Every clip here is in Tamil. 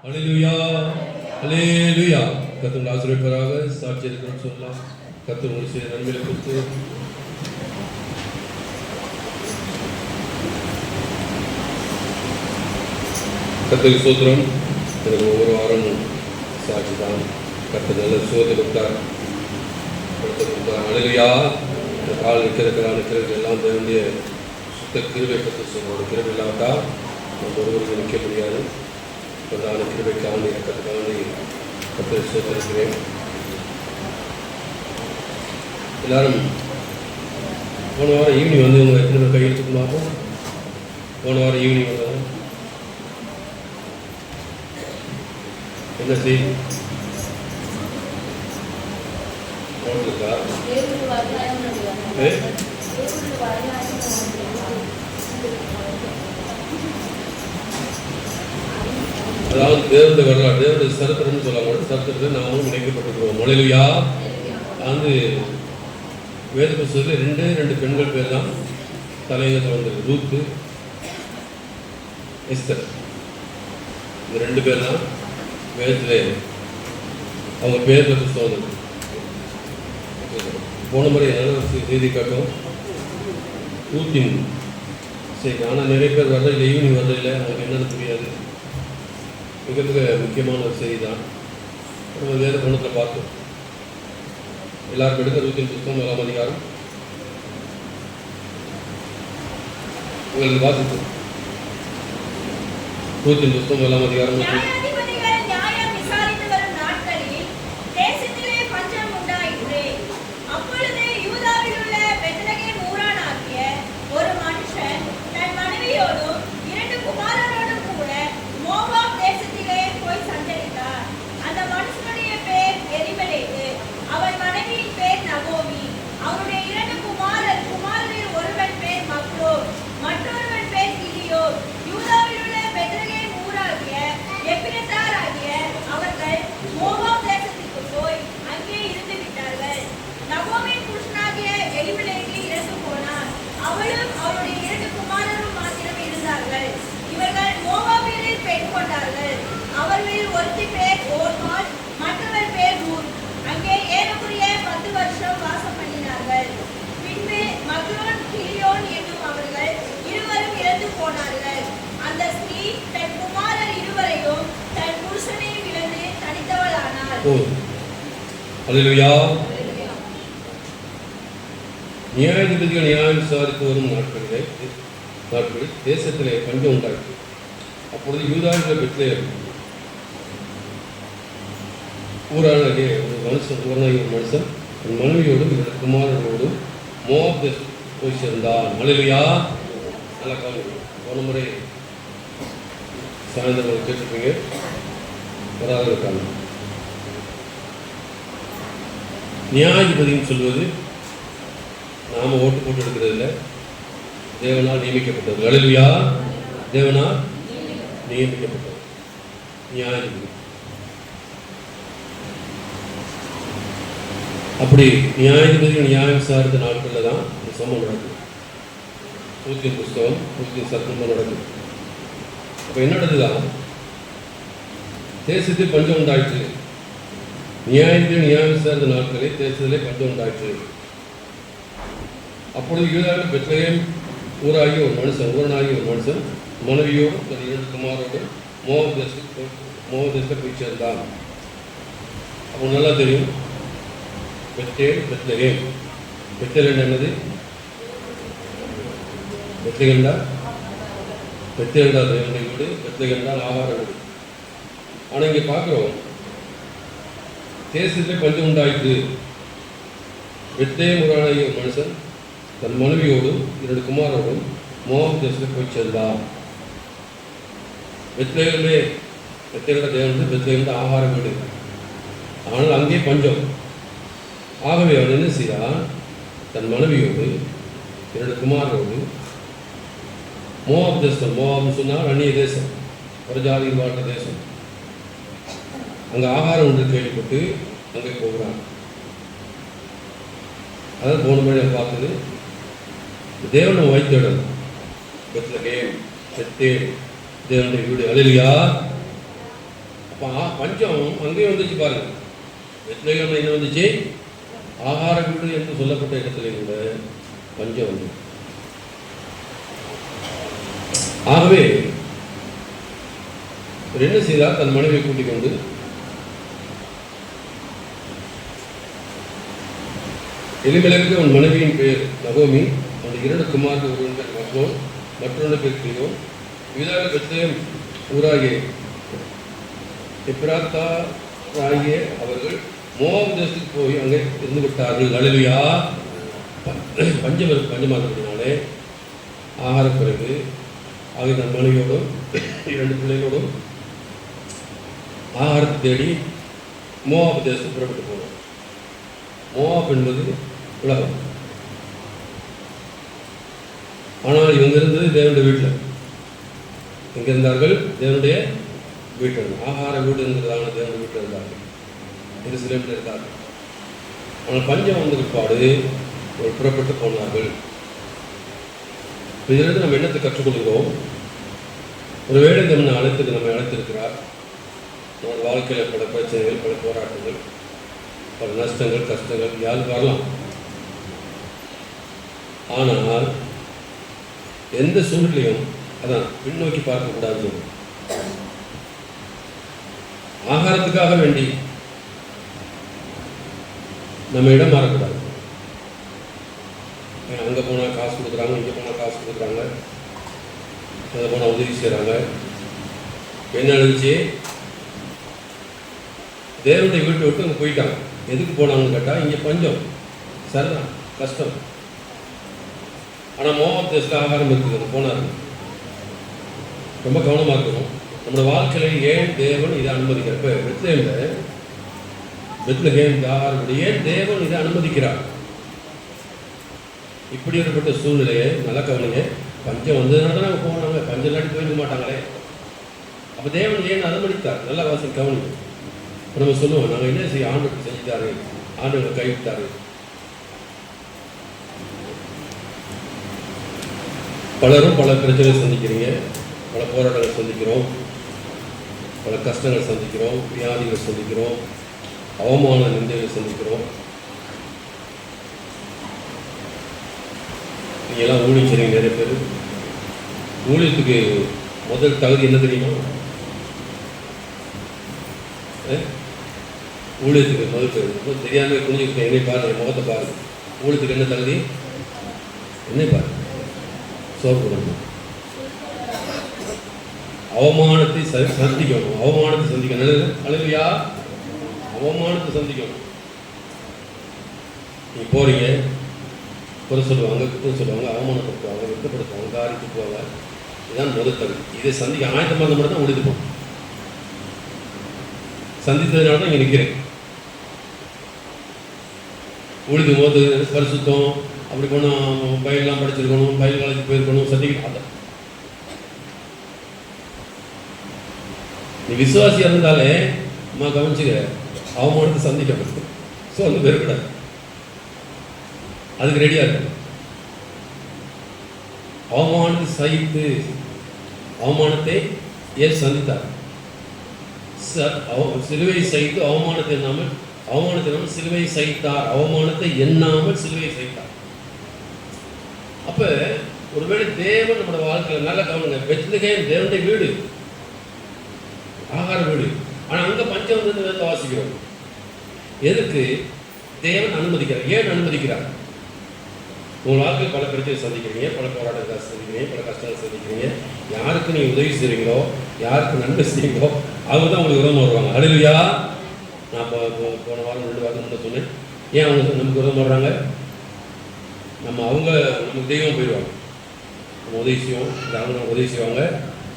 அல்லேலூயா, அல்லேலூயா. கர்த்தர் ஆசீர்வதிப்பாராக. சாட்சி இருக்கிறோம் சொல்லலாம். கர்த்தர் உங்களுக்கு செய்த நன்மைகளை குறித்து கர்த்தருக்கு ஸ்தோத்திரம். எனக்கு ஒவ்வொரு வாரமும் சாட்சி தான். கர்த்தர் நல்ல சுகத்தை கொடுத்தார். அல்லேலூயா. இந்த கால் நிற்கிறது எல்லாம் தேவனுடைய சுத்த கிருபை. கர்த்தர் சொல்லுவோட கிருபை இல்லாவிட்டால் நம்ம ஒருவருக்கு நிற்க முடியாது. பிரதான கிருபைக்காண்டி இறக்கத்துக்காண்டி கர்த்தரை ஸ்தோத்திரிக்கிறேன். எல்லாரும் போன வாரம் ஈவினிங் வந்து உங்கள் எத்தனை பேர் கையெழுத்துக்குள்ளாகும்? போன வாரம் ஈவினிங் வந்தாங்க. என்ன செய்தி இருக்கா? அதாவது தேவனுடைய வரலாறு, தேவனுடைய சரித்திரம்னு சொல்லுவாங்க. சரித்திரத்தை நாமும் இணைக்கப்பட்டிருக்கிறோம். அல்லேலூயா. வந்து வேத புத்தகத்தில் ரெண்டு பெண்கள் பேர் தான் தலையங்கத்தில் வந்தது. ரூத்து, எஸ்தர். இந்த 2 பேர் தான் வேதத்தில் அவங்க பேரில் புத்தகம் வந்தது. போன முறை நல்ல செய்தி காட்டும் ரூத்தின் சரி. ஆனால் நிறைய பேர் வரல, இல்லை ஈவினிங் வரல, இல்லை அவங்களுக்கு என்னென்னு புரியாது. மிக மிக முக்கியமான ஒரு செய்தி தான். நம்ம வேத குணத்தில் பார்த்தோம். எல்லாருக்கும் எடுக்க ரூத்தின் புத்தகம் 1ஆம் அதிகாரம் உங்களுக்கு வாசிப்போம். ரூத்தின் புத்தகம் 1ஆம் அதிகாரம். அல்லேலூயா. நியாயாதிபதிகள் நியாயம் விசாரித்து வரும் நாட்களில் தேசத்திலே பஞ்சம் உண்டாயிற்று. அப்பொழுது யூதாவிலுள்ள பெத்லெகேம் ஊரானாகிய ஒரு மனுஷன் தன் மனைவியோடும் 2 குமாரர்களோடும் மோவாப் தேசத்துக்கு போய் சேர்ந்தான். அல்லேலூயா. நல்ல காலம். போன முறை சாயந்தரம் கேட்டிருப்பீங்க. வராத இருக்காங்க. நியாயாதிபதின்னு சொல்வது நாம் ஓட்டு போட்டு எடுக்கிறது இல்லை, தேவனால் நியமிக்கப்பட்டது. அல்லேலூயா. தேவனால் நியமிக்கப்பட்டது நியாயாதிபதி. அப்படி நியாயாதிபதிகள் நியாயம் விசாரித்த நாட்களில் தான் இந்த சம்பவம் நடக்குது. ரூத்தின் புஸ்தகம், ரூத்தின் சத்தமாக நடக்குது. அப்போ என்ன நடக்குதுதான், தேசத்தில் பஞ்சம் உண்டாயிற்று. நியாயத்தில் நியாயம் விசாரித்த நாட்களில் தேசத்திலே பஞ்சம் உண்டாயிற்று. அப்பொழுது யூதாவில் பெத்லெகேம் ஊராகிய ஒரு மனுஷன் மனைவியோடும் தன் 2 குமாரோடும் மோவாப் தேசத்தில் போய் சேர்ந்தான். அப்போ நல்லா தெரியும், பெத்லெகேம் என்னது? பெத்லெகேம்டா தேவனுடைய வீடு, பெத்லெகேம்டா ஆகார வீடு. ஆனால் இங்கே பார்க்குறோம், தேசத்தில் பஞ்சம் உண்டாயிற்று. பெத்லெகேம் ஊரானாகிய ஒரு மனுஷன் தன் மனைவியோடும் 2 குமாரோடும் மோவாப் தேசத்தில் போய் சேர்ந்தான். பெத்லெகேம் தேவன், பெத்லெகேம் ஆகார வீடு. ஆனால் அங்கே பஞ்சம். ஆகவே அவன் என்ன செய்தான், தன் மனைவியோடு 2 குமாரோடு மோவாப் தேசம், மோவாப்னு சொன்னால் அந்நிய தேசம், ஒரு ஜாதியில் வாழ்ந்த தேசம், அங்கே ஆகாரம் ஒன்று கேள்விப்பட்டு அங்கே போகிறான். அதான் போன முறை பார்த்தது தேவனை வைத்த இடம் பெத்லெகேம், பெத்தேல், தேவனுடைய வீடு. அல்லேலூயா. அப்போ பஞ்சம் அங்கேயும் வந்துச்சு பாருங்க. பெத்லகேம் என்ன வந்துச்சு? ஆகார வீடு என்று சொல்லப்பட்ட இடத்துல கூட பஞ்சம் வந்து. ஆகவே என்ன செய்தார்? தன் மனைவியை கூட்டிக் கொண்டு எலிமெலக்கு அவன் மனைவியின் பெயர் நகோமி, அவன் 2 குமார்கள், ஒருவன் பேர் மக்லோன், மற்றொன்று பேர் கிலோன். யூதாவில் பெத்லகேம் ஊராகிய எப்ராத்தாராகிய அவர்கள் மோவாப் தேசத்துக்கு போய் அங்கே இருந்து விட்டார்கள். அல்லேலூயா. பஞ்சமானதுனாலே ஆகாரக்குறைவு ஆகிய தன் மனைவியோடும் 2 பிள்ளைகளோடும் ஆகாரத்தை தேடி மோவாப் தேசத்துக்கு புறப்பட்டு போனோம். மோவாப் என்பது உலகம். ஆனால் இவங்க இருந்தது தேவனுடைய வீட்டில். எங்கே இருந்தார்கள்? தேவனுடைய வீட்டில். ஆகார வீடு என்கிறதான தேவனுடைய வீட்டில் இருந்தார்கள். எருசலேமில் இருந்தார்கள். ஆனால் பஞ்சம் வந்த பிற்பாடு ஒரு புறப்பட்டு போனார்கள். இதிலிருந்து நம்ம என்னத்தை கற்றுக்கொள்கிறோம்? ஒருவேளை நம்மை அழைத்திருக்கிறார். நம்ம வாழ்க்கையில் பல பிரச்சனைகள், பல போராட்டங்கள், பல நஷ்டங்கள், கஷ்டங்கள் யாருக்கு வரலாம். ஆனால் எந்த சூழ்நிலையும் அதான் பின்னோக்கி பார்க்கக்கூடாது. ஆகாரத்துக்காக வேண்டி நம்ம இடம் மாறக்கூடாது. அங்கே போனால் காசு கொடுக்குறாங்க, இங்கே போனால் காசு கொடுக்குறாங்க, அங்கே போனால் உதவி செய்கிறாங்க. என்ன நினைச்சு தேவனுடைய வீட்டை விட்டு அங்கே போயிட்டாங்க. எதுக்கு போனாங்கன்னு கேட்டால் இங்கே பஞ்சம், சரிதான், கஷ்டம். ஆனால் மோவாப் தேசத்தில் ஆகாரம் இருக்குது, போனார். ரொம்ப கவனமாக இருக்கணும். நம்மளோட வாழ்க்கையில் ஏன் தேவன் இதை அனுமதிக்கிறார்? இப்போ பெத்லகேம் ஆகாரம் ஏன் தேவன் இதை அனுமதிக்கிறார்? இப்படி ஏற்பட்ட சூழ்நிலையை நல்லா கவனிங்க. பஞ்சம் வந்ததுனால தான் நாங்கள் போனாங்க, பஞ்சம் இல்லாட்டி போயிருக்க மாட்டாங்களே. அப்போ தேவன் ஏன் அனுமதித்தார்? நல்லா வாசி கவனிங்க. இப்போ நம்ம சொல்லுவோம், நாங்கள் என்ன செய்ய, ஆண்டுக்கு செஞ்சுட்டாரு, ஆண்டுகளை கைவிட்டாரு. பலரும் பல பிரச்சனை சந்திக்கிறீங்க, பல போராட்டங்கள் சந்திக்கிறோம், பல கஷ்டங்கள் சந்திக்கிறோம், வியாதிகள் சந்திக்கிறோம், அவமான நிந்தைகள் சந்திக்கிறோம். நீங்கள்லாம் ஊழியம் செய்றீங்க. நிறைய பேர் ஊழியத்துக்கு முதல் தகுதி என்ன தெரியுமா? ஊழியத்துக்கு முதல் தகுதி தெரியாமல் குனிஞ்சுக்கிட்ட என்னை பாருங்க, முகத்தை பாருங்க. ஊழியத்துக்கு என்ன தகுதி? என்னை பாருங்க, சோர்வு. அவமானத்தை சந்திக்கணும். அவமானத்தை சந்திக்கணும். அல்லேலூயா. அவமானத்தை சந்திக்கணும். நீ போறீங்க, குறை சொல்லுவாங்க, குற்றம் சொல்லுவாங்க, அவமானப்படுத்துவாங்க, வெட்கப்படுத்துவாங்க, காரி துப்புவாங்க. இதுதான் முதல் தகுதி. இதை சந்திக்க ஆயத்தமாக இருந்த மட்டும் தான் உழைத்து போகணும். சந்தித்ததுனால தான் இங்கே நிற்கிறேன். உழுது போது பரிசுத்தம் அப்படி போனால் பயிரெலாம் படிச்சிருக்கணும், பயிர் காலேஜ் போயிருக்கணும், சந்திக்கணும். நீ விசுவாசியாக இருந்தாலே அம்மா கவனிச்சுக்க, அவமானத்தை சந்திக்க ஸோ வந்து வெறுக்கூடாது. அதுக்கு ரெடியாக இருக்கும். அவமானத்தை சகித்து அவமானத்தை ஏன் சந்தித்தார்? சிலுவை சகித்து அவமானத்தை எண்ணாமல் சிலுவை சகித்தார். அவமானத்தை எண்ணாமல் சிலுவை சகித்தார். அப்ப ஒருவேளை தேவன் நம்மளோட வாழ்க்கையில் நல்ல கவனிங்க. பெத்லகேம் தேவனுடைய வீடு, ஆகார வீடு. ஆனால் அங்கே பஞ்சம் வந்து வாசிக்கிறோம். எதுக்கு தேவன் அனுமதிக்கிறார்? ஏன் அனுமதிக்கிறார்? உங்கள் வாழ்க்கையில் பல பிரச்சனை சந்திக்கிறீங்க, பல போராட்டங்களை சந்திக்கிறீங்க, பல கஷ்டங்கள் சந்திக்கிறீங்க. யாருக்கு நீங்கள் உதவி செய்கிறீங்களோ, யாருக்கு நன்மை செய்யுங்களோ, அவங்க தான் உங்களுக்கு விரோதமாக வருவாங்க. அல்லேலூயா. நான் போன வாரம் 2 வாரம் முன்னே சொன்னேன். ஏன் அவங்க நமக்கு விரோதமாக வர்றாங்க? அவங்க நமக்கு தெய்வம் போயிடுவாங்க. நம்ம உதவி செய்வோம், அவங்க நமக்கு உதவி செய்வாங்க.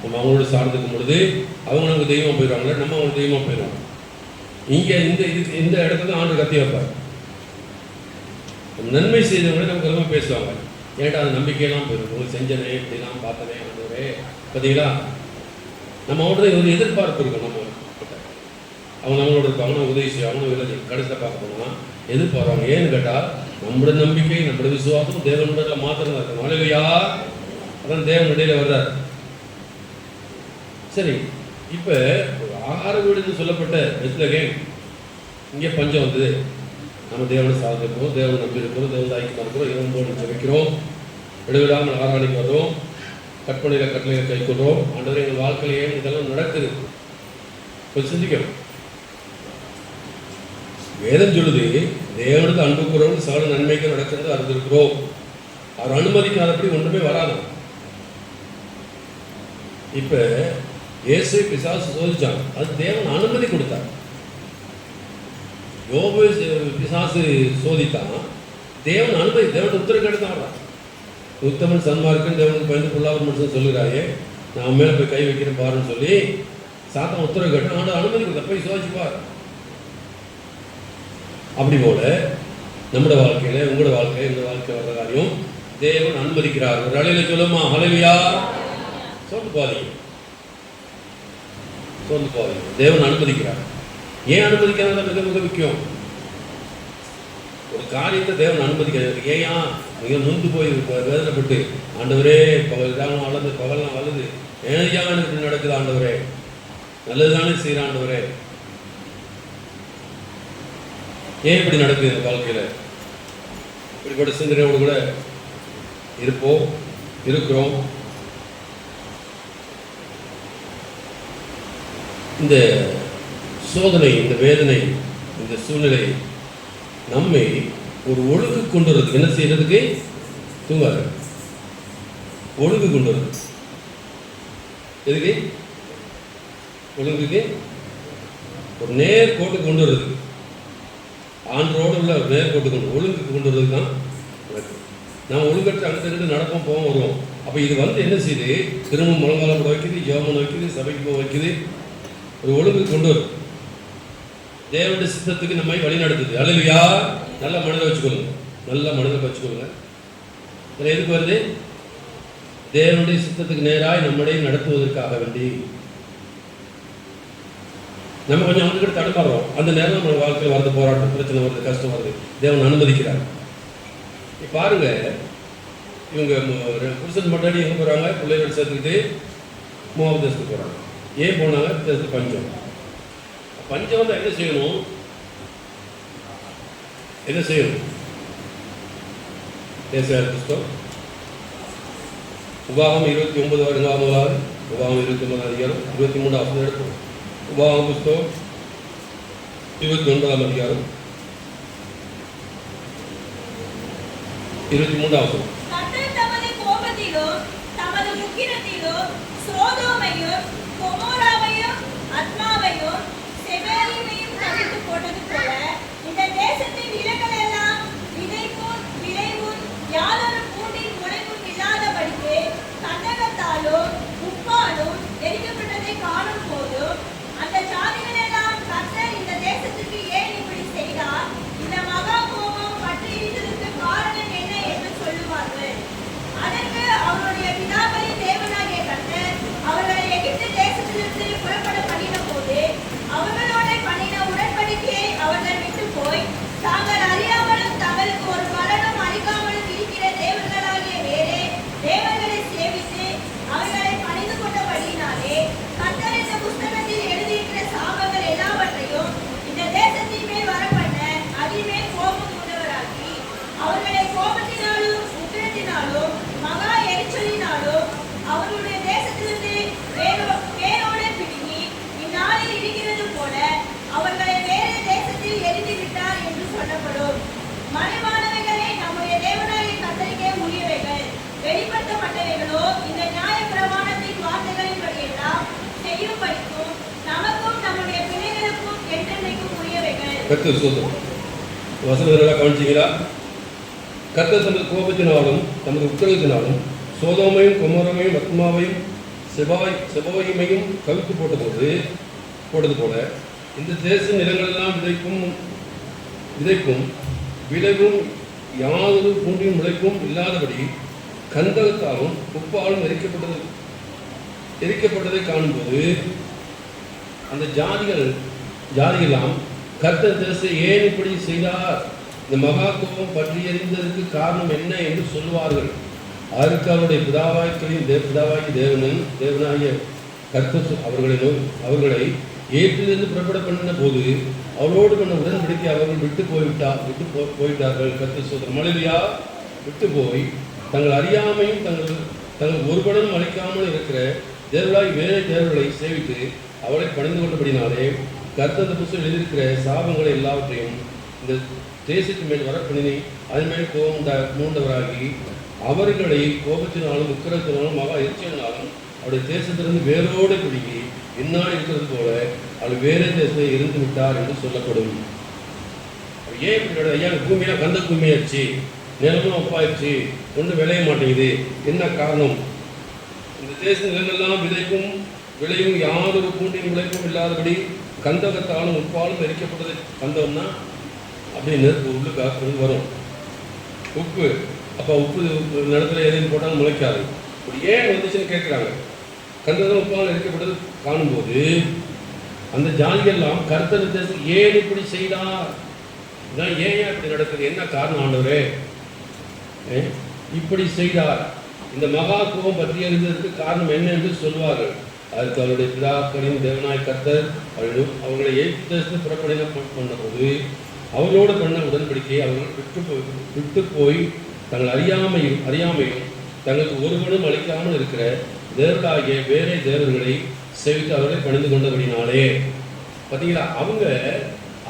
நம்ம அவங்களோட சார்ந்துக்கும் பொழுது அவங்க நமக்கு தெய்வம் போயிடுவாங்களே, நம்ம அவங்களுக்கு தெய்வமாக போயிடுவாங்க. இங்கே இந்த இடத்துல தான் ஆண்டு கத்தி வைப்பார். நன்மை செய்தவங்களே நமக்கு ரொம்ப பேசுவாங்க. ஏன்டா அது நம்பிக்கையெல்லாம் போயிடும். உங்களுக்கு செஞ்சனே, இப்படிலாம் பார்த்தனே, ஆண்டவரே. பார்த்தீங்களா, நம்ம அவங்கள்ட்ட ஒரு எதிர்பார்ப்பு இருக்கும். நம்ம அவங்க நம்மளோட இருப்பாங்க, நம்ம உதவி செய்வாங்க, விலகி கடைசியில் பார்க்க போனால் எதிர்பார்ப்பாங்க. ஏன்னு கேட்டால் நம்மளோட நம்பிக்கை, நம்மளோட விசுவாசம் தேவனுடைய மாத்திரம் தான் இருக்கணும். அல்லேலூயா. அதான் தேவன் இடையில வர்றார். சரி, இப்போ ஆகார வீடுன்னு சொல்லப்பட்ட பெத்லகேம், இங்கே பஞ்சம் வந்தது. நம்ம தேவனை சாதிக்கிறோம், தேவனை நம்பி இருக்கிறோம், தேவனை ஐக்கியமாக இருக்கிறோம், இரவோடு ஜெபிக்கிறோம், விடுவிடாமல் ஆராதனைக்கு வர்றோம், கற்பனையில் கட்டளையை கை கொள்கிறோம். ஆண்டவரே எங்கள் வாழ்க்கையிலேயே இதெல்லாம் நடக்குது. கொஞ்சம் சிந்திக்கணும். வேதம் சொல்லுது, தேவனுக்கு அன்பு கூறவும் சகல நன்மைக்கு நடக்கிறது அறிந்திருக்கிறோம். அவர் அனுமதிக்காதபடி ஒன்றுமே வராது. இப்போ இயேசு பிசாசு சோதிச்சான், அது தேவன் அனுமதி கொடுத்தார். யோபு பிசாசு சோதித்தான், தேவன் அனுமதி, தேவன் உத்தரவு தான். உத்தமன் சன்மார்க்கன் தேவனுக்கு பயந்து பொல்லாத மனுஷன் சொல்லுறாயே, நான் மேலே போய் கை வைக்கிறேன் பாருன்னு சொல்லி சாத்தான் உத்தரவு கேட்டான். ஆனால் அனுமதி கொடுத்தா, போய் சோதிச்சுப்பார். அப்படி போல நம்முடைய வாழ்க்கையில, உங்களோட வாழ்க்கையில, இந்த வாழ்க்கை வர்ற காரியம் தேவன் அனுமதிக்கிறார். ஒரு அலையில சொல்லுமா, ஹல்லேலூயா. சோர்ந்து போகாதீங்க, சோர்ந்து போகாதீங்க. தேவன் அனுமதிக்கிறார். ஏன் அனுமதிக்கிறாங்க? மிக மிக முக்கியம். ஒரு காரியத்தை தேவன் அனுமதிக்கிறார். ஏயா மிக நொந்து போய் வேதனைப்பட்டு, ஆண்டவரே பகல்லாம் வளர்ந்து பகல்லாம் வளருது, ஏனையாக எனக்கு நடக்குது ஆண்டவரே, நல்லதுதானே செய்கிற ஆண்டவரே, ஏன் இப்படி நடக்குது என் வாழ்க்கையில்? இப்படிப்பட்ட சிந்தனையோடு கூட இருப்போம், இருக்கிறோம். இந்த சோதனை, இந்த வேதனை, இந்த சூழ்நிலை நம்மை ஒரு ஒழுங்கு கொண்டு வரதுக்கு, என்ன செய்யறதுக்கு? தூங்காது, ஒழுங்கு கொண்டு வருது. எதுக்கு? ஒழுங்குக்கு, ஒரு நேர் கோட்டு கொண்டு வருது. ஆண்டோடு உள்ள நேர்கோட்டு கொண்டு ஒழுங்குக்கு கொண்டு வருவது தான் நாம் ஒழுங்கற்ற அடுத்த நடப்போம், போவோம், வருவோம். அப்போ இது என்ன செய்யுது? திரும்ப முழங்காலம் கூட வைக்குது, ஜெபம் வைக்குது, சபைக்கு போக வைக்குது, ஒரு ஒழுங்கு கொண்டு வரும். தேவனுடைய சித்தத்துக்கு நம்மை வழி நடத்துது. அல்லேலூயா. நல்ல மனதை வச்சுக்கொள்ளுங்க, நல்ல மனதை வச்சுக்கொள்ளுங்க. இதில் எதுக்கு வருது? தேவனுடைய சித்தத்துக்கு நேராக நம்மளை நடத்துவதற்காக வேண்டி. நம்ம கொஞ்சம் அவங்ககிட்ட தடுமாறுறோம். அந்த நேரம் நம்ம வாழ்க்கையில் வரது போராட்டம், பிரச்சனை வருது, கஷ்டம் வருது, தேவன் அனுமதிக்கிறார். பாருங்க, இவங்க புருஷன் மட்டாடி எங்கே போகிறாங்க? பிள்ளைகள் சேர்த்துக்கிட்டு மோவாப் தேசத்துக்கு போகிறாங்க. ஏன் போனாங்க? தேசத்துக்கு பஞ்சம். பஞ்சம் வந்தால் என்ன செய்யணும்? என்ன செய்யணும்? ஏசாயா புஸ்தகம் உபாகம் 29 உபாகம் 29 அதிகாரம் 23 எடுப்போம். உபாகம் புஸ்தகம் 29 அதிகாரம் 23 கர்த்தர் தமது கோபத்திலும் தமது உக்கிரத்திலும் சோதோமையும் கொமோராவையும் அத்மாவையும் செபோயீமையும் கவிழ்த்து போட்டது போல இந்த தேசத்தின் நிலங்கள் எல்லாம் விதைப்பும் விளைவும் யாதொரு பூண்டின் முளைவும் இல்லாதபடிக்கு கந்தகத்தாலும் உப்பாலும் எரிக்கப்பட்டதை காணும் போதும் அந்த ஜாதிகள் எல்லாம் கர்த்தர் இந்த தேசத்துக்கு ஏன் இப்படி செய்தார், இந்த மகா கோபம் பற்றி எரிந்ததற்கு காரணம் என்ன என்று சொல்லுவார்கள். அதற்கு அவருடைய பிதாக்களின் தேவனாகிய கர்த்தர் அவர்களை எகிப்து தேசத்திலிருந்து புறப்பட பண்ணின போது அவர்களோட பண்ணின உடன்படிக்கையை அவர்கள் விட்டு போய் தாங்கள் அறியாமலும் தங்களுக்கு ஒரு பலனும் அளிக்காமலும் இருக்கிற தேவர்களாகிய வேறே தேவர்களை சேவித்து அவர்களை பணிந்து கொண்டபடியினாலே கர்த்தர் இந்த புஸ்தகத்தில் எழுதியிருக்கிற சாபங்கள் எல்லாவற்றையும் இந்த தேசத்தின் மேல் வரப்பண்ண அதின்மேல் கோபம் கொண்டவராக்கி அவர்களை கோபத்தினாலும் உக்கிரத்தினாலும் மகா எரிச்சலினாலும் அவர்களுடைய தேசத்திலிருந்து வேரோடு பிடுங்கி இந்நாளில் இருக்கிறது போல அவர்களை வேறு தேசத்தில் எரிந்து விட்டார் என்று சொல்லப்படும். மறைவானவைகளே நம்முடைய தேவனாகிய கர்த்தருக்கே உரியவைகள், வெளிப்படுத்தப்பட்டவைகளோ இந்த நியாய பிரமாணத்தின் வார்த்தைகளின்படியெல்லாம் செய்யும்படிக்கும் நமக்கும் நம்முடைய பிள்ளைகளுக்கும் என்றென்றைக்கும் உரியவைகள். வசனங்களை கவனிச்சீங்களா? கர்த்தர் தமது கோபத்தினாலும் தமது உத்தரவினாலும் சோதோமையும் கொமோராவையும் அத்மாவையும் செபோயீமையும் கவிழ்த்து போட்டது போல இந்த தேச நிலங்களெல்லாம் விதைப்பும் விளைவும் யாதொரு பூண்டின் முளைப்பும் இல்லாதபடி கந்தகத்தாலும் உப்பாலும் எரிக்கப்பட்டதை காணும்போது அந்த ஜாதிகளாம் கர்த்தர் தேசத்தை ஏன் இப்படி செய்தார், இந்த மகா கோபம் பற்றி எறிந்ததற்கு காரணம் என்ன என்று சொல்லுவார்கள். அதற்கு அவருடைய பிதாவாகிய கர்த்தர் அவர்களை ஏற்றிலிருந்து புறப்பட பண்ணின போது அவரோடு பண்ண உடன்படிக்கை அவர்கள் போய்விட்டார்கள். கர்த்தர் சோதரம் மலையா விட்டு போய் தங்கள் அறியாமையும் தங்கள் ஒருபடனும் அளிக்காமல் இருக்கிற தேவர்களாய் வேறு தேவர்களை சேவித்து அவளை பணிந்து கொண்டபடினாலே கர்த்தர் புத்தகத்தில் எழுதியிருக்கிற சாபங்களை எல்லாவற்றையும் இந்த தேசத்தின் மேல் வரப்பணினி அதன் மேல் கோபம் மூண்டவராகி அவர்களை கோபத்தினாலும் உக்கிரத்தினாலும் மகா எரிச்சலினாலும் அவருடைய தேசத்திலிருந்து வேரோடு பிடிக்கி இந்நாள் இருக்கிறது போல அவர் வேறே தேசத்தை இருந்து விட்டார் என்று சொல்லப்படும். ஏன் இப்படி ஐயா பூமியெல்லாம் கந்த பூமியாச்சு, நிலமும் ஒப்பாயிடுச்சு, ஒன்றும் விளைய மாட்டேங்குது, என்ன காரணம்? இந்த தேச நிலங்கள்லாம் விதைக்கும் விளையும் யாரொரு பூண்டின் விளைப்பும் இல்லாதபடி கந்தகத்தாலும் உப்பாலும் எரிக்கப்பட்டது. கந்தம்னா அப்படியே நெருப்பு உள்ளுக்கு வரும், உப்பு. அப்போ உப்பு நிலத்தில் எதையும் போட்டாலும் முளைக்காது. இப்படி ஏன் வந்துச்சுன்னு கேட்குறாங்க. கந்தகம் உப்பால் எரிக்கப்பட்டது காணும்போது அந்த ஜாதிகள்லாம் கர்த்தர் தேசம் ஏன் இப்படி செய்தார், ஏன் இப்படி நடக்குது, என்ன காரணம் ஆண்டவரே இப்படி செய்தார், இந்த மகா கோபம் பற்றி இருந்ததற்கு காரணம் என்ன என்று சொல்வார்கள். அதுக்கு அவருடைய பிதாக்களின் தேவனாய் கர்த்தர் அவர்களை எகிப்து தேசத்தில் புறப்படின பண்ணபோது அவர்களோடு பண்ண உடன்படிக்கையை அவர்கள் விட்டு போய் தங்கள் அறியாமையும் தங்களுக்கு ஒருவனும் அளிக்காமல் இருக்கிற தேவர்களாகிய வேறே தேவர்களை சேவித்து அவர்களை பணிந்து கொண்டபடினாலே. பார்த்தீங்களா, அவங்க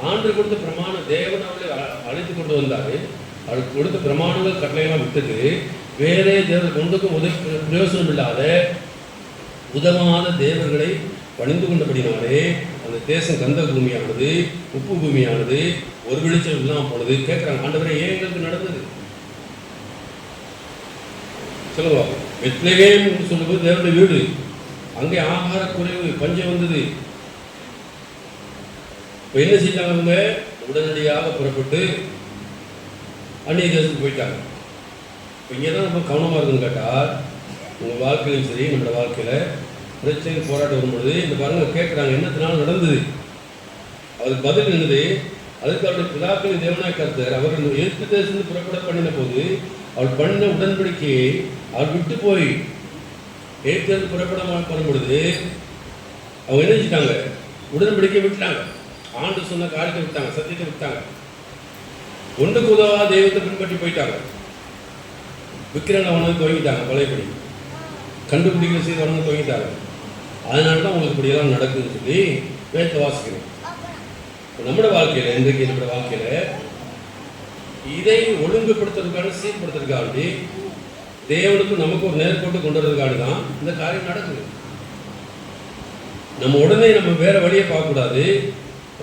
ஆண்டு கொடுத்த பிரமாண தேவன் அவர்களை அழைத்து கொண்டு வந்தார். அவருக்கு கொடுத்த பிரமாணங்கள் கட்டளையெல்லாம் விட்டுட்டு வேறே தேவர் ஒன்றுக்கும் பிரயோசனம் இல்லாத உதவாத தேவர்களை பணிந்து கொண்டபடினாலே அந்த தேசம் கந்த பூமியானது, உப்பு பூமியானது, ஒரு வெளிச்சம் இல்லாமல் போனது. கேட்குறாங்க, ஆண்டவரே ஏன் எங்களுக்கு நடந்தது சொல்லுவா. பெத்லகேம் என்று சொல்லும்போது தேவனுடைய வீடு, அங்கே ஆகார குறைவு, பஞ்சம் வந்தது. இப்போ என்ன செஞ்சாங்க? அவங்க உடனடியாக புறப்பட்டு அந்நிய தேசத்துக்கு போயிட்டாங்க. இப்போ இங்கே தான் நம்ம கவனமாக இருக்குன்னு கேட்டால், உங்கள் வாழ்க்கையிலும் சரி நம்மளோட வாழ்க்கையில் பிரச்சனை போராட்டம் வரும்பொழுது இந்த பாருங்க கேட்குறாங்க, என்னத்தினால நடந்தது? அதுக்கு பதில் என்னது? அதுக்கு அவருடைய பிதாக்களின் தேவனாய் கர்த்தர் அவர்கள் எகிப்து தேசத்திலிருந்து புறப்பட பண்ணின போது அவள் பண்ண உடன்படிக்கையை அவள் விட்டு போய் எகிப்திலிருந்து புறப்பட பண்ணும் பொழுது அவங்க என்ன செஞ்சிட்டாங்க? உடன்படிக்கையை விட்டுட்டாங்க. ஆண்டு சொன்ன காரியத்தை விட்டாங்க, சத்தியத்தை விட்டாங்க. ஒன்றுக்கு உதவா தெய்வத்தை பின்பற்றி போயிட்டாங்க. விக்கிரங்களை அவனுக்கு துவங்கிட்டாங்க, பழையபடி கண்டுபிடிக்கிற செய்து அவனுக்கு துவங்கிட்டாங்க. அதனால தான் உங்களுக்கு இப்படியெல்லாம் நடக்குதுன்னு சொல்லி வேதத்தை வாசிக்கிறோம். நம்மளோட வாழ்க்கையில் இன்றைக்கு நம்மளோட வாழ்க்கையில் இதை ஒழுங்குபடுத்துறதுக்கான சீர்படுத்துறதுக்காண்டி தேவனுக்கு நமக்கு ஒரு நேர்கோட்டு கொண்டு வரதுக்காண்டி தான் இந்த காரியம் நடக்குது. நம்ம உடனே நம்ம வேற வழியை பார்க்கக்கூடாது.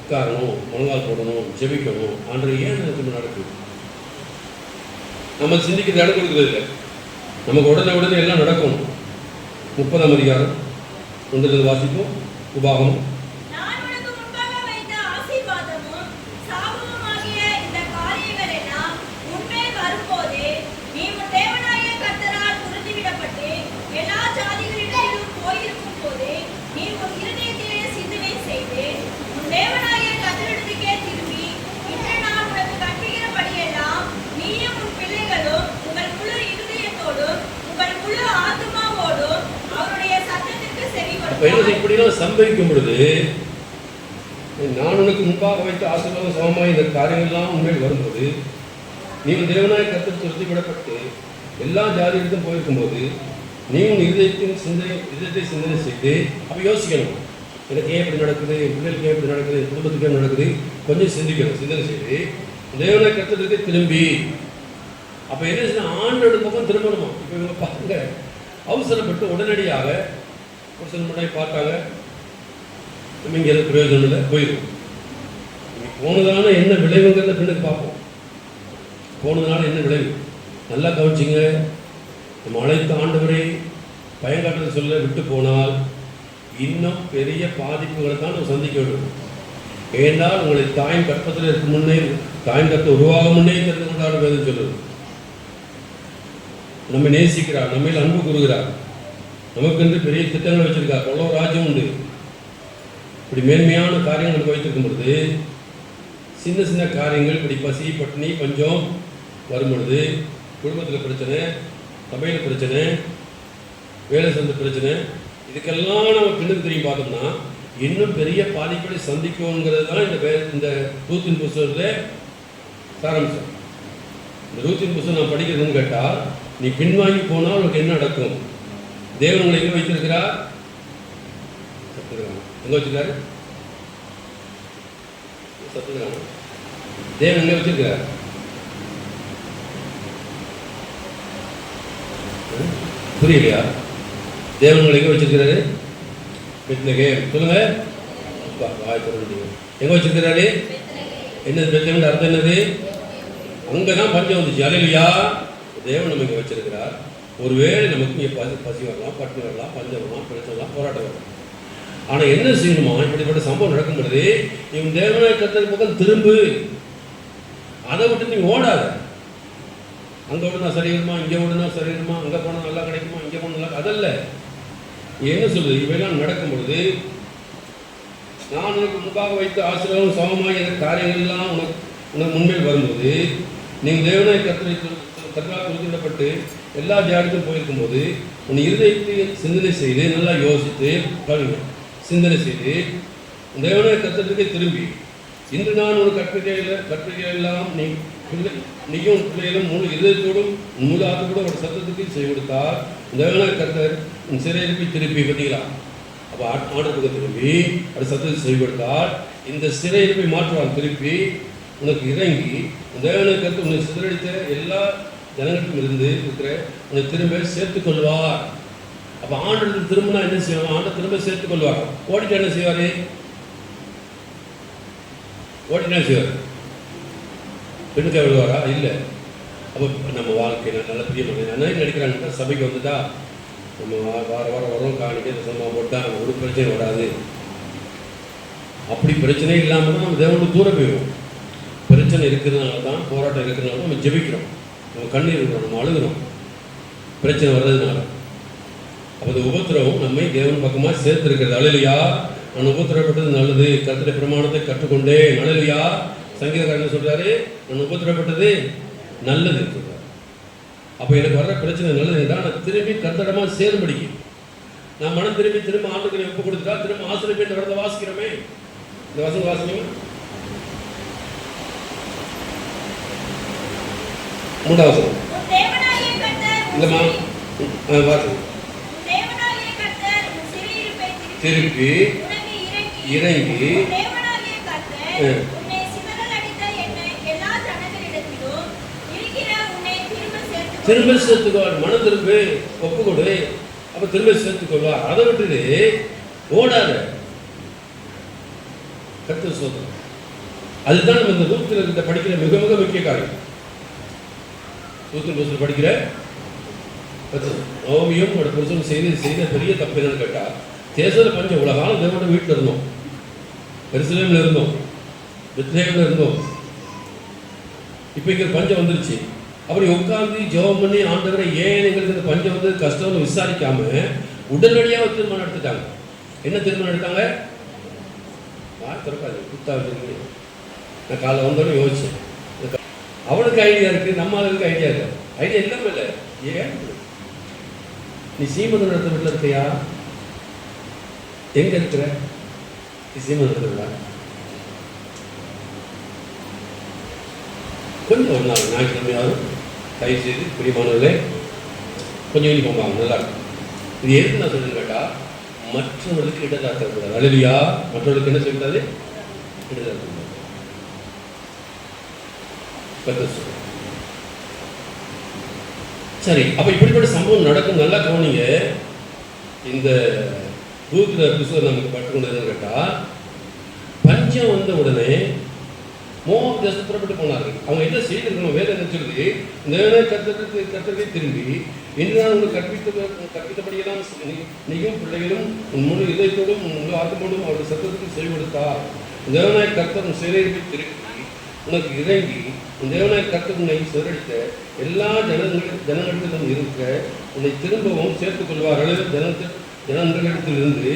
உட்காரணும், முழங்கால் போடணும், ஜெபிக்கணும். ஆண்டு ஏன் நமக்கு நடக்குது? நம்ம சிந்திக்கிறது இடம் கொடுக்குறது இல்லை. நமக்கு உடனே எல்லாம் நடக்கணும். 30ஆம் அதிகாரம் 1 வாசிப்போம். உபாகமம். இப்படிலாம் சம்பவிக்கும் பொழுது நான் உனக்கு முன்பாக வைத்து ஆசீர்வாதம் சமமாக இந்த காரியங்கள்லாம் உண்மையில் வரும்போது நீங்கள் தேவனாய் கர்த்தர் துரத்தி விடப்பட்டு எல்லா ஜாதிகளுக்கும் போயிருக்கும்போது நீங்கள் இதயத்தை சிந்தனை செய்து அப்போ யோசிக்கணும், எனக்கு ஏன் இப்படி நடக்குது, என் பிள்ளைகளுக்கு ஏன் இப்படி நடக்குது, என் குடும்பத்துக்கு ஏன் நடக்குது, கொஞ்சம் சிந்திக்கணும். சிந்தனை செய்து தேவனாய் கர்த்தருக்கு திரும்பி அப்போ என்ன செய்யணும்? ஆண்டோட பக்கம் திரும்பணுமா? இப்போ இவங்க பாருங்க, அவசரப்பட்டு உடனடியாக ஒரு சில முன்னாடி பார்த்தாங்க, நம்ம இங்கே எதுவும் பிரயோஜனம் இல்லை, போயிடும். நீங்கள் போனதுனால என்ன விளைவுங்கிறத பின்னுக்கு பார்ப்போம். போனதுனால என்ன விளைவு நல்லா கவனிச்சிங்க. நம்ம அழைத்த ஆண்டவரை பயங்காட்டுறது சொல்ல விட்டு போனால் இன்னும் பெரிய பாதிப்புகளை தான் நம்ம சந்திக்க வேண்டும். ஏனால் உங்களை தாயின் கற்பத்தில் இருக்கும் முன்னே, தாயின் கற்பை உருவாக முன்னே தெரிந்து கொண்டாட வேதம் சொல்லுது. நம்ம நேசிக்கிறார், நம்ம அன்பு கூறுகிறார், நமக்கு பெரிய திட்டங்கள் வச்சிருக்கார், அவ்வளோ ராஜ்யம் உண்டு. இப்படி மேன்மையான காரியங்கள் வைத்திருக்கும் பொழுது சின்ன சின்ன காரியங்கள், இப்படி பசி பட்டினி பஞ்சம் வரும் பொழுது, குடும்பத்தில் பிரச்சனை, சபையில் பிரச்சனை, வேலை சேர்ந்த பிரச்சனை, இதுக்கெல்லாம் நம்ம பின்னுக்கு திரும்பி பார்த்தோம்னா இன்னும் பெரிய பாதிப்பை சந்திக்கும்ங்கிறது தான் இந்த ரூத்தின் புஸ்தகத்தில் சாராம்சம். இந்த ரூத்தின் புஸ்தகம் நான் படிக்கிறதுன்னு கேட்டால், நீ பின்வாங்கி போனால் உனக்கு என்ன நடக்கும்? தேவன் உங்களை எங்கே வைத்திருக்கிறார்? எங்கே வச்சிருக்காரு? சத்துக்கிறாங்க. தேவன் எங்கே வச்சிருக்கிறார்? புரியலையா? தேவன் உங்களை எங்கே வச்சிருக்கிறாரு? சொல்லுங்க. எங்க வச்சிருக்கிறாரு? என்னது பெத்தகம்னு அர்த்தம்? என்னது? அங்கதான் பஞ்சம் வந்துச்சு. அல்லேலூயா. தேவன் நமக்கு வச்சிருக்கிறார். ஒருவேளை நமக்கு பசி வரலாம், பட்டினி வரலாம், பஞ்சம் வரலாம், பிரச்சனை வரலாம், போராட்டம் வரலாம். ஆனா என்ன செய்யணுமா? இப்படிப்பட்ட சம்பவம் நடக்கும் பொழுது இவன் தேவனாய கர்த்தர் பக்கம் திரும்பு. அதை விட்டு நீ ஓடாத. அங்க ஓடுனா சரி வருமா, இங்க ஓடுனா சரி வருமா, அங்க போனா நல்லா கிடைக்குமா, இங்க போனா நல்லா, அதல்ல. என்ன சொல்றது? இவையெல்லாம் நடக்கும் பொழுது நான் உனக்கு முன்பாக வைத்த ஆசீர்வாதம் சமமாக எனக்கு காரியங்கள் எல்லாம் உனக்கு முன்மேல் வரும்போது, நீங்கள் தேவனாய கர்த்தரால் குறிப்பிடப்பட்டு எல்லா தியானத்துக்கும் போயிருக்கும் போது உன் இருதயத்தை சிந்தனை செய்து நல்லா யோசித்து சிந்தனை செய்து தேவனாய கர்த்தருக்கு திரும்பி, இன்று நான் ஒரு கற்பிக்கைகள் எல்லாம் நீயும் பிள்ளைகளும் முழு இதயத்தோடும் முழு ஆத்தோடும் ஒரு சத்தத்துக்கு செய்து கொடுத்தார். தேவனாய கர்த்தர் உன் சிறையிருப்பை திருப்பி பார்த்தீங்களா? அப்போ ஆண்டத்துக்கு திரும்பி அது சத்தத்தை செய்து கொடுத்தால் இந்த சிறையிருப்பை மாற்றுவார். திருப்பி உனக்கு இறங்கி தேவனாய கர்த்தர் உன்னை சிதறடித்த எல்லா ஜனங்களுக்கும் இருந்து இருக்கிற உன்னை திரும்ப சேர்த்துக் கொள்வார். அப்போ ஆண்டத்துக்கு திரும்பினா என்ன செய்வாங்க? ஆண்டை திரும்ப சேர்த்துக் கொள்வார். ஓடிட்டு என்ன செய்வார்? ஓடிட்டு என்ன செய்வார்? பெண்ணுக்கு விடுவாரா? இல்லை. அப்போ நம்ம வாழ்க்கையில் நல்ல பிரியமான என்ன நடிக்கிறாங்க, சபைக்கு வந்துட்டா நம்ம வாரம் வரோம், காணிக்க சம்பவம் போட்டால் நம்ம ஒரு பிரச்சனை வராது. அப்படி பிரச்சனை இல்லாமல் தான் நம்ம தேவனோட தூரம் போயிடுவோம். பிரச்சனை இருக்கிறதுனால தான், போராட்டம் இருக்கிறதுனால தான் நம்ம ஜெபிக்கிறோம், நம்ம கண்ணீர் இருக்கிறோம், நம்ம அழுகிறோம் பிரச்சனை வர்றதுனால. அப்போ அந்த உபத்திரவம் நம்மை தேவன் பக்கமாக சேர்த்துருக்கிறது. அல்லேலூயா. நான் உபத்திரப்பட்டது நல்லது, கர்த்தருடைய பிரமாணத்தை கற்றுக்கொண்டேன். அல்லேலூயா. சங்கீதக்காரன் சொல்றாரு, நான் உபத்திரப்பட்டது நல்லது சொல்றாரு. அப்போ எனக்கு வர்ற பிரச்சனை நல்லது என்றால் நான் திரும்பி கர்த்தரிடமா சேரும்படிக்கு நான் மனம் திரும்ப ஆண்டுகளை ஒப்பு கொடுத்துட்டா திரும்ப ஆசிரியர் என்ற வரத வாசிக்கிறோமே. இந்த வசனம் வாசிக்கணும். 3வது வசனம். இல்லைம்மா, வாசி. திருப்பி இறங்கி திரும்ப சேர்த்துக்கொள்வார். மனம் திரும்ப ஒப்பு கொடு, அப்ப திரும்ப சேர்த்துக்கொள்வார். அதை விட்டுட்டு ஓடாத. கர்த்தர் சோதனை. அதுதான் நம்ம இந்த ரூத்தில் படிக்கிற மிக மிக முக்கிய காரியம். ரூத்தில் படிக்கிற நோமியும் புருஷன் செய்த பெரிய தப்பு என்னன்னு கேட்டா, தேசத்தில் பஞ்சம். உலகாலம் தேவனோட வீட்டில் இருந்தோம், எருசலேமில் இருந்தோம், பெத்லெஹேமில் இருந்தோம். இப்போ இங்கே பஞ்சம் வந்துருச்சு. அப்படி உட்கார்ந்து ஜெபம் பண்ணி ஆண்டவரை ஏன் எங்களுக்கு இந்த பஞ்சம் வந்து கஷ்டம்னு விசாரிக்காம உடனடியாக தீர்மானம் எடுத்துட்டாங்க. என்ன தீர்மானம் எடுத்தாங்க? திறக்காது குத்தா வச்சிருக்கீங்க. நான் காலைல வந்தோடனே யோசிச்சேன், அவனுக்கு ஐடியா இருக்கு, நம்ம ஆளுக்கு ஐடியா இல்லை. ஐடியா இல்லாம இல்லை. ஏன் நீ சீமந்தம் நடத்த வீட்டில் இருக்கியா? எங்க இருக்கிற? நீ சீமந்தம் நடத்துறா? கொஞ்சம் ஒரு நாள் ஞாயிற்றுக்கிழமையாவது தயவு செய்து பிரியமானவர்களே கொஞ்சம் யூனிஃபார்ம் ஆகும், நல்லா இருக்கும். இது எதுக்கு நான் சொல்லுன்னு கேட்டால், மற்றவர்களுக்கு இடதாக்கக்கூடாது. அல்லேலூயா. மற்றவர்களுக்கு என்ன செய்யக்கூடாது? இடதாக்கக்கூடாது. சரி, அப்ப இப்படிப்பட்ட சம்பவம் நடக்கும். நல்லா கவனிங்க. இந்த ரூத்ல புத்தகம் நமக்கு பட்டுக்கொண்டதுன்னு கேட்டா, பஞ்சம் வந்த உடனே மோவாப் தேசத்துக்கு புறப்பட்டு போனார்கள். அவங்க என்ன செய்திருக்கணும்? வேதம் என்ன சொல்லுது? இந்த கர்த்தருக்கு திரும்பி, இன்று நான் உங்களுக்கு கற்பித்தபடியெல்லாம் நீயும் பிள்ளைகளும் உன் முழு இதயத்தோடும் முழு ஆத்மோடும் அவருடைய சத்தத்துக்கு செவி கொடுத்தார். தேவனாய கர்த்தர் சிறையிருப்பை திருப்பி உனக்கு இறங்கி தேவனாய கர்த்தர் உன்னை சிறடித்த எல்லா ஜனங்களிடம் இருக்க உன்னை திரும்பவும் சேர்த்துக் கொள்வார். ஜனங்களிடத்திலிருந்து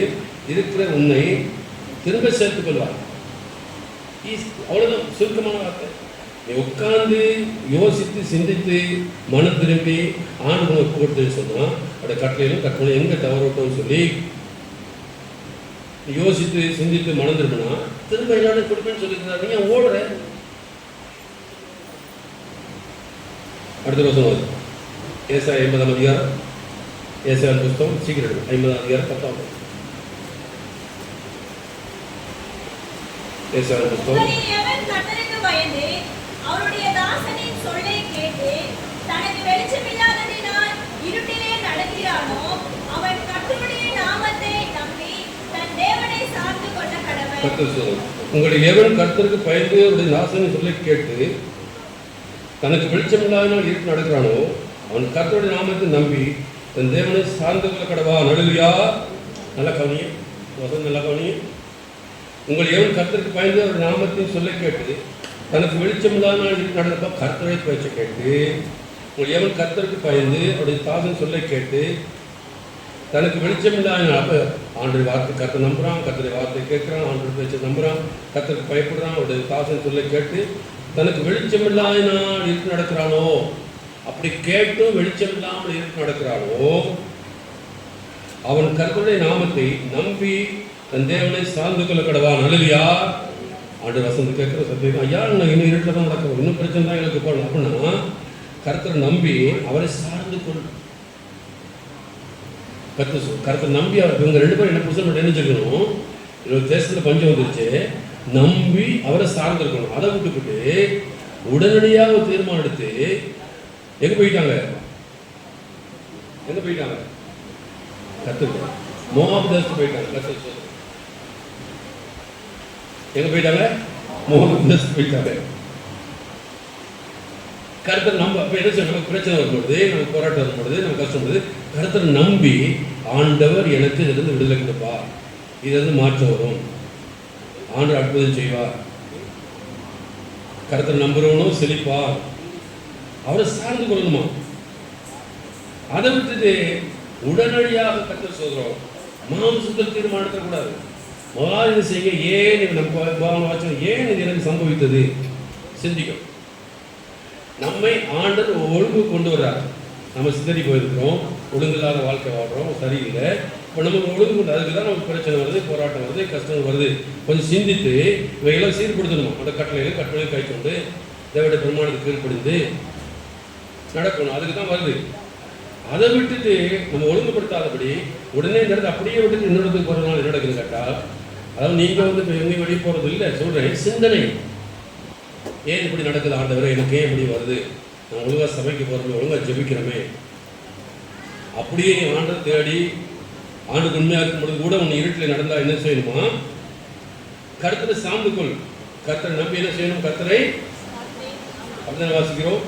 இருக்கிற உன்னை திரும்ப சேர்த்துக் கொள்வார். அவ்வளவுதான் சுருக்கமான வார்த்தை. நீ உட்கார்ந்து யோசித்து சிந்தித்து மனம் திரும்பி ஆண்டு ஒப்பு கொடுத்துன்னு சொன்னா அவருடைய கட்டளையிலும் கட்டளை எங்க தவறட்டோம்னு சொல்லி யோசித்து சிந்தித்து மனம் திரும்பினா திரும்ப எல்லாரும் கொடுப்பேன்னு சொல்லியிருந்தாரு. நீ ஓடுற. அடுத்த வருஷம் ஏசாயா 50ஆம் அதிகாரம், ஏசாயா புஸ்தகம் சீக்கிரம் 50ஆம் அதிகாரம் 10ஆம் ஏசாயா புஸ்தகம். எவன் கர்த்தருக்கு பயந்து அவருடைய தாசனின் சொல்லை கேட்டு தனக்கு வெளிச்சமில்லாததினால் இருட்டிலே நடக்கிறானோ அவன் கர்த்தருடைய நாமத்தை நம்பி தன் தேவனை சார்ந்து கொள்ள கடவன். உங்களை எவன் கர்த்தருக்கு பயந்து அவருடைய தாசனின் சொல்லை கேட்டு தனக்கு வெளிச்சமில்லாதனால் இருட்டு நடக்கிறானோ அவன் கர்த்தருடைய நாமத்தை நம்பி தன் தேவனை சார்ந்து கொள்ள கடவா. நடுவியா நல்ல கவனியம், வசந்த நல்ல கவனியம். உங்கள் எவன் கர்த்தருக்கு பயந்து அவருடைய நாமத்தையும் சொல்ல கேட்டு தனக்கு வெளிச்சமில்லாதனால் இருட்டு நடந்தப்ப கர்த்தரை பேச்சை கேட்டு, உங்கள் எவன் கர்த்தருக்கு பயந்து அவருடைய தாசன் சொல்ல கேட்டு தனக்கு வெளிச்சமில்லாத அப்போ ஆண்டு வார்த்தை கர்த்தர் நம்புகிறான், கர்த்தரை வார்த்தை கேட்குறான், ஆண்டு பேச்சை நம்புகிறான், கர்த்தருக்கு பயப்படுறான், அவருடைய தாசன் சொல்ல கேட்டு தனக்கு வெளிச்சமில்லாத நாள் இருட்டு நடக்கிறானோ, அப்படி கேட்டும் வெளிச்சம் இல்லாமல் இருட்டு நடக்கிறானோ அவன் கர்த்தருடைய நாமத்தை நம்பி தன் தேவனை சார்ந்து கொள்ள கடவான். அல்லேலூயா. ஆண்டு வசந்து கேட்குற சத்தியம், ஐயா நான் இன்னும் இருட்டில் தான் நடக்கிறோம், இன்னும் பிரச்சனை தான் எங்களுக்கு போகணும் அப்படின்னா கர்த்தரை நம்பி அவரை சார்ந்து கொள். கர்த்தர் நம்பி அவர் இவங்க 2 பேரும் என்ன புதுசு மட்டும் என்ன சொல்லணும், தேசத்தில் பஞ்சம் வந்துருச்சு, நம்பி அவரை சார்ந்திருக்கணும். அதை விட்டுக்கிட்டு உடனடியாக ஒரு தீர்மானம் எடுத்து எங்க போயிட்டாங்க கத்துக்கு மோவாப் தேசத்துக்கு போயிட்டாங்க. கத்து எங்க போயிட்டாங்க? மோவாப் தேசத்துக்கு போயிட்டாங்க. கர்த்தர் நம்ப அப்ப என்ன செய்ய, நமக்கு பிரச்சனை வரும்பொழுது, நமக்கு போராட்டம் வரும்பொழுது, நமக்கு கஷ்டம் வருது, கர்த்தர் நம்பி ஆண்டவர் எனக்கு இதிலிருந்து விடுதலை கொடுப்பா, இதிலிருந்து மாற்றம் வரும், ஆண்டவர் அற்புதம் செய்வார், கர்த்தர் நம்புறவனும் செழிப்பா, அவரை சார்ந்து கொள்ளணுமா. அதை விட்டுட்டு உடனடியாக கர்த்தர் சொல்றோம் மாம்சத்தில் தீர்மானத்தை கூடாது. முதலாவது செய்ய, ஏன் நம்ம ஏன் இது எனக்கு சம்பவித்தது சிந்திக்கும். நம்மை ஆண்டவர் ஒழுங்கு கொண்டு வர்றார். நம்ம சிந்தரி போயிருக்கிறோம், ஒழுங்கில்லாத வாழ்க்கை வாழ்றோம், சரியில்லை. இப்போ நமக்கு ஒழுங்கு கொண்டு, அதுக்கு தான் நமக்கு பிரச்சனை வருது, போராட்டம் வருது, கஷ்டம் வருது. கொஞ்சம் சிந்தித்து இவையெல்லாம் சீர்படுத்தணுமா. அந்த கட்டளையை கை கொண்டு தேவனுடைய பிரமாணத்துக்கு கீழ்ப்படிந்து நடக்கணும். அதுக்கு தான் வருது. அதை விட்டுட்டு நம்ம ஒழுங்குபடுத்தாதபடி உடனே இந்த இடத்துல அப்படியே விட்டுட்டு இன்னொருத்துக்கு போகிறதுனால என்ன நடக்குது கேட்டால், அதாவது நீங்கள் வந்து இப்போ எங்கேயும் வெளியே போகிறது இல்லை, சொல்கிறேன் சிந்தனை. ஏன் இப்படி நடக்குது ஆண்டவரே, எனக்கு ஏன் இப்படி வருது, நான் ஒழுங்காக சபைக்கு போகிறோமே, ஒழுங்காக ஜெபிக்கிறோமே, அப்படியே ஆண்டை தேடி ஆண்டுக்கு உண்மையாக இருக்கும் பொழுது கூட உன்னை இருட்டில் நடந்தால் என்ன செய்யணுமா, கர்த்தரை சார்ந்து கொள். கர்த்தரை நம்பி என்ன செய்யணும், கர்த்தரை அப்படிதான் வாசிக்கிறோம்.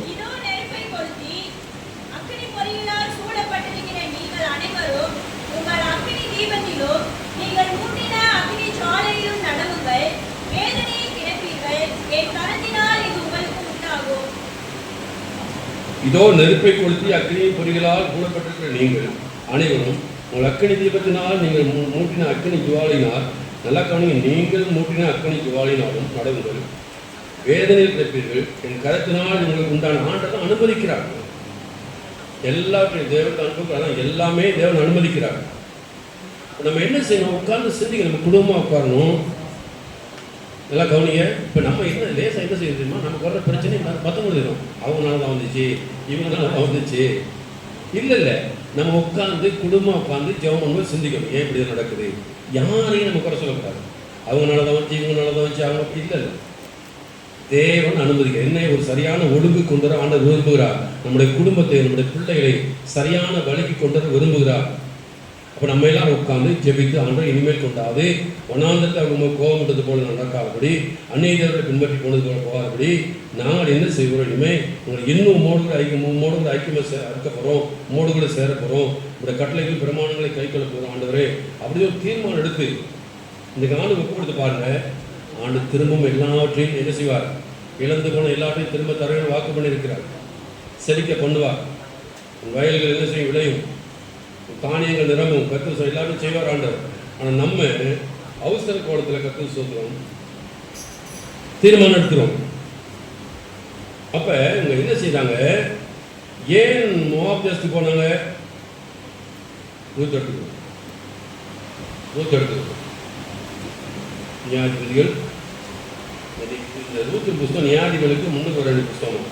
இதோ நெருப்பை கொளுத்தி அக்கினி பொறிகளால் மூடப்பட்டிருக்கிற நீங்கள் அனைவரும் உங்கள் அக்கினி தீபத்தினால் நீங்கள் மூட்டின அக்கினி ஜுவாலினால், நல்லா கவனிங்க, நீங்கள் மூட்டின அக்கினி ஜுவாலினாலும் நடவுங்கள், வேதனையில் கிடப்பீர்கள், என் கரத்தினால் உங்களுக்கு உண்டான ஆண்டை அனுமதிக்கிறார். எல்லாத்தையும் தேவனுக்கு அனுப்புகிறாங்க, எல்லாமே தேவன் அனுமதிக்கிறார். நம்ம என்ன செய்யணும், உட்கார்ந்து சிந்திக்க, நம்ம குடும்பமாக உட்காரணும். நல்லா கவனிங்க. இப்போ நம்ம என்ன லேசாக என்ன செய்ய தெரியுமா, நமக்கு வர்ற பிரச்சனை மற்றவங்களுக்கு தெரியும், அவங்களால தான் வந்துச்சு, இவங்களால தான் வந்துச்சு. இல்லை, நம்ம உட்காந்து குடும்பமாக உட்காந்து ஜெபம் பண்ணும்போது சிந்திக்கணும், ஏன் இப்படி நடக்குது. யாரையும் நம்ம குறை சொல்லக்கூடாது, அவங்களால தான் வந்துச்சு, இவங்களால தான் வந்துச்சு, அவங்க இல்லை. தேவன் அனுமதிக்க என்ன ஒரு சரியான ஒழுங்கு கொண்டு வர ஆண்டவர் விரும்புகிறார். நம்முடைய குடும்பத்தை, நம்முடைய பிள்ளைகளை சரியான வழிக்கு கொண்டு வர விரும்புகிறார். அப்போ நம்ம எல்லாரும் உட்காந்து ஜெபித்து ஆண்டவர் இனிமேல் கொண்டாது வனாந்தரத்தை அவங்க கோபம் விட்டது போல நடக்காதபடி, அந்நிய தேவர்களை பின்பற்றி போனது போல போகாதபடி நாங்கள் என்ன செய்கிறோம், இனிமேல் உங்களை இன்னும் மோடுகளை ஐக்கியமாக இருக்க போகிறோம், மோடுகளை சேர போகிறோம், இந்த கட்டளைகள் பிரமாணங்களை கை கொள்ள போகிறோம் ஆண்டவரே. அப்படி ஒரு தீர்மானம் எடுத்து இந்த ஆண்டு ஒப்பு கொடுத்து பாருங்கள். ஆண்டு திரும்பவும் எல்லாவற்றையும் என்ன செய்வார், இழந்து போன எல்லாவற்றையும் திரும்ப தரவேன்னு வாக்கு பண்ணியிருக்கிறார். செழிக்க பண்ணுவார். வயல்கள் என்ன செய்யும், விளையும், தானியங்கள் நிரம்பும், கர்த்தர் எல்லாரும் செய்வார் ஆண்டவர். ஆனால் நம்ம அவசர கோலத்தில் கர்த்தர் சொல்கிறோம், தீர்மானம் எடுத்துகிறோம். அப்போ இவங்க என்ன செய்கிறாங்க, ஏன் மோவாப் தேசத்துக்கு போனாங்க, ரூத் எடுத்துக்கணும். நியாயாதிபதிகள். இந்த ரூத்தின் புஸ்தகம் நியாயாதிபதிகளுக்கு முன்னுக்கு ஒரு 2 புஸ்தகம்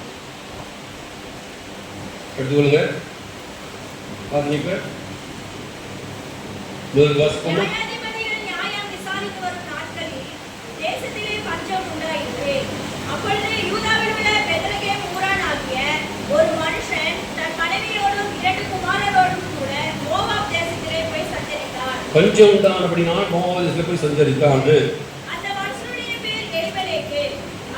எடுத்துக்கொள்ளுங்க. பாருங்க, இப்ப முதல் வாசிப்போமா? நியாயாதிபதிகள் நியாயம் விசாரித்து வரும் நாட்களில் தேசத்திலே பஞ்சம் உண்டாயிற்று. அப்பொழுது யூதாவில் உள்ள பெத்லகேம் ஊரானாகிய ஒரு மனுஷன் தன் மனைவியோடும் 2 குமாரரோடும் கூட மோவாப் தேசத்திலே போய் சஞ்சரித்தார். பஞ்சம் உண்டானபடினால் மோவாப் தேசத்திலே போய் சஞ்சரித்தான். அந்த மனுஷனுடைய பேர் எலிமெலேக்கு,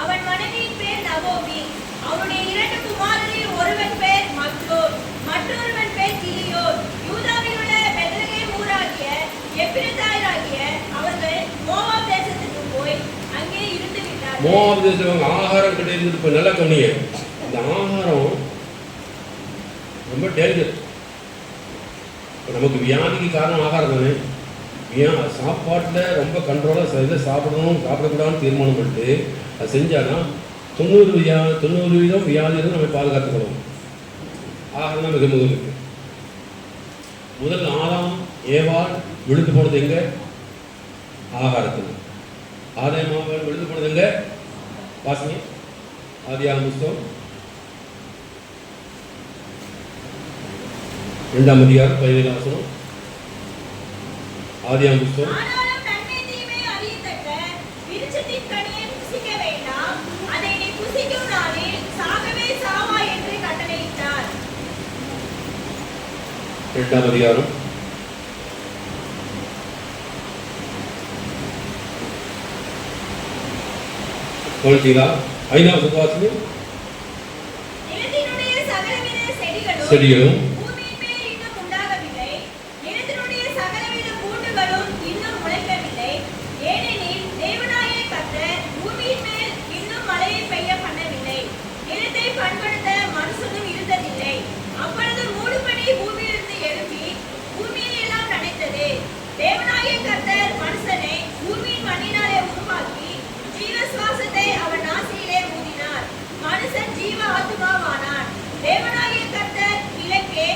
அவன் மனைவியின் பேர் நகோமி. அவனுடைய 2 குமாரரில் ஒருவன் பேர் மக்லோன், மற்றொருவன் பேர் கிலியோன். யூதாவில் உள்ள பெத்லகேம் ஊராகிய எப்பிரத்தாயராகிய அவர்கள் மோவாப் தேசத்துக்கு போய் அங்கே இருந்து விட்டார்கள். மோவாப் தேசத்துல ஆகாரம் கிடையாது. இப்ப நல்ல கவனிங்க, இந்த ஆகாரம் ரொம்ப டேஞ்சர். நமக்கு வியாதிக்கு காரணம் ஆகாரம் தானே. சாப்பாட்டில் ரொம்ப கண்ட்ரோலாக இதை சாப்பிடணும் சாப்பிடக்கூடாதுன்னு தீர்மானம் பண்ணிட்டு அது செஞ்சாதான் 90% வியாதியிலிருந்து நம்ம பாதுகாத்துக்கணும். ஆகாரம் தான் மிக முதல் இருக்கு. முதல் ஆதாம் ஏவாள் விழுந்து போனது எங்க? ஆகாரத்தில். ஆதாம் விழுந்து போனது எங்க? வாசிங்க, ஆதியாகமம் புஸ்தகம் 2ஆம் அதிகாரம் 17ஆம் வசனம். ஆதியாகமம் புஸ்தகம். ஆனாலும் நன்மை தீமை அறியத்தக்க விருட்சத்தின் கனியை புசிக்க வேண்டாம், அதை நீ புசிக்கும் நாளில் சாகவே சாவாய் என்று கட்டளையிட்டார். 2ஆம் அதிகாரம் 5ஆம் வசனம். நிலத்தினுடைய சகலவித செடிகளும் பூமியின் மேல் இன்னும் உண்டாகவில்லை, நிலத்தினுடைய சகலவித பூண்டுகளும் இன்னும் முளைக்கவில்லை. ஏனெனில் தேவனாகிய கர்த்தர் பூமியின் மேல் இன்னும் மழையை பெய்ய பண்ணவில்லை, நிலத்தை பண்படுத்த மனுஷனும் இருந்ததில்லை. அப்பொழுது மூடுபனி பூமியிலிருந்து எழும்பி பூமியை எல்லாம் நனைத்தது. தேவனாகிய கர்த்தர் மனுஷனை பூமியின் மண்ணினாலே உருவாக்கி ஜீவ சுவாசத்தை அவன் நாசியிலே ஊதினார். மனுஷன் ஜீவ ஆத்துமாவானான். தேவனாகிய கர்த்தர் கிழக்கே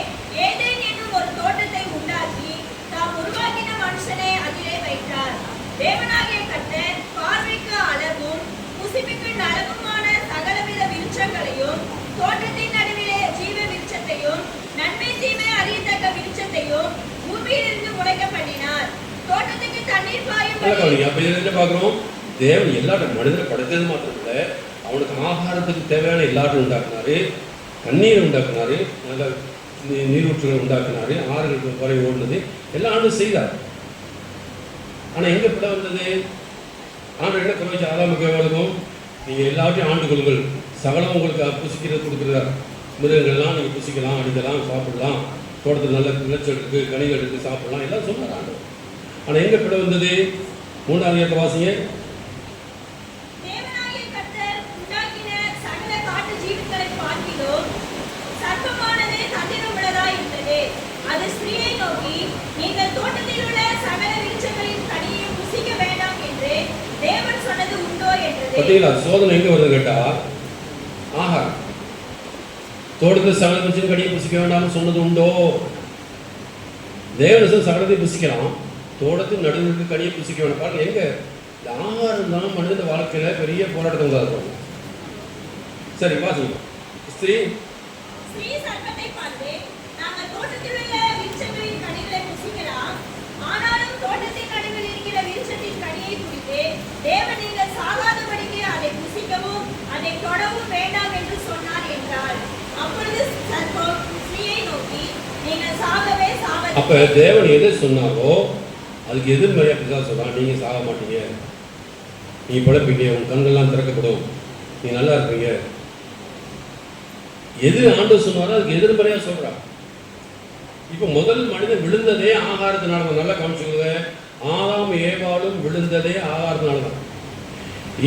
ஏதேன் என்னும் ஒரு தோட்டத்தை உண்டாக்கி தாம் உருவாக்கின மனுஷனை அதிலே வைத்தார். தேவனாகிய கர்த்தர் பார்வைக்கு அழகும் புசிப்புக்கு நலவுமான சகலவித விருட்சங்களையும் தோட்டத்தின் நடுவிலே ஜீவ விருட்சத்தையும் நன்மை தீமை அறியத்தக்க விருட்சத்தையும் பூமியிலிருந்து முளைக்க பண்ணினார். தோட்டத்துக்கு தண்ணீர் பாயும். தேவன் எல்லாரும் மனிதனை படைத்தது மாத்திரம் இல்லை, அவனுக்கு ஆகாரத்துக்கு தேவையான எல்லாரும் உண்டாக்குனாரு, தண்ணீரை உண்டாக்குனாரு, நல்ல நீரூற்றுகளை உண்டாக்குனாரு, ஆறுகளுக்கு வரை ஓடுனது எல்லாம் ஆண்டு செய்தார். ஆனால் எங்கே பிள்ளை வந்தது? ஆண்டு என்ன குறைச்சி ஆதாமுக்கு எவ்வளவும் நீங்கள் எல்லாத்தையும் ஆண்டு கொள்ளுங்கள், சகலம் உங்களுக்கு புசிக்கிறது கொடுக்குறார். மிருகங்கள்லாம் நீங்கள் புசிக்கலாம், அடிக்கலாம், சாப்பிடலாம், தோட்டத்தில் நல்ல விளைச்சல் இருக்குது, கனிகள் இருக்குது, சாப்பிடலாம் எல்லாம் சொன்னார் ஆண்டு. ஆனால் எங்கே பிள்ளை வந்தது? 3ஆம் அதிகாரத்தை வாசிங்க. அது ஸ்திரீயை நோக்கி, நீங்கள் தோட்டத்தில் உள்ள சகல விருட்சங்களின் கனியை புசிக்க வேண்டாம் என்று தேவன் சொன்னது உண்டோ என்றது. பார்த்தீங்களா, சோதனை எங்க வருது கேட்டா, ஆகாரம். தோட்டத்தில் சகல விருட்சம் கனியை புசிக்க வேண்டாம்னு சொன்னது உண்டோ? தேவன் சகலத்தை புசிக்கலாம், தோட்டத்தின் நடுவில் கனியை புசிக்க வேண்டாம். பாருங்க, எங்க இந்த ஆகாரம் தான் மனித வாழ்க்கையில பெரிய போராட்டத்தை உண்டாக்குறாங்க. சரி வாசிங்க. ஸ்திரீ சர்ப்பத்தை பார்த்து, நாங்கள் தோட்டத்தில் உள்ள விருட்சங்களின் கனிகளை புசிக்கலாம், ஆனாலும் தோட்டத்தின் நடுவில் இருக்கிற விருட்சத்தின் கனியை குறித்து தேவன் நீங்கள் சாகாதபடிக்கு அதை புசிக்கவும் அதை தொடவும் வேண்டாம் என்று சொன்னார் என்றார். அப்பொழுது சர்ப்பம் ஸ்திரீயை நோக்கி, நீங்கள் சாகவே சாவதில்லை. அப்ப தேவன் எதை சொன்னாரோ அதுக்கு எதிர்மறையா அப்படிதான் சொல்றான். நீங்க சாக மாட்டீங்க, நீ பழப்பீங்க, உன் கண்கள்லாம் திறக்கப்படும், நீ நல்லா இருப்பீங்க. எது ஆண்டு சொன்னாரோ அதுக்கு எதிர்மறையா சொல்றான். இப்ப முதல் மனிதன் விழுந்ததே ஆகாரத்தினால. நல்லா காமிச்சுக்கோங்க, ஆதாம் ஏவாளும் விழுந்ததே ஆகாரத்தினாலதான்.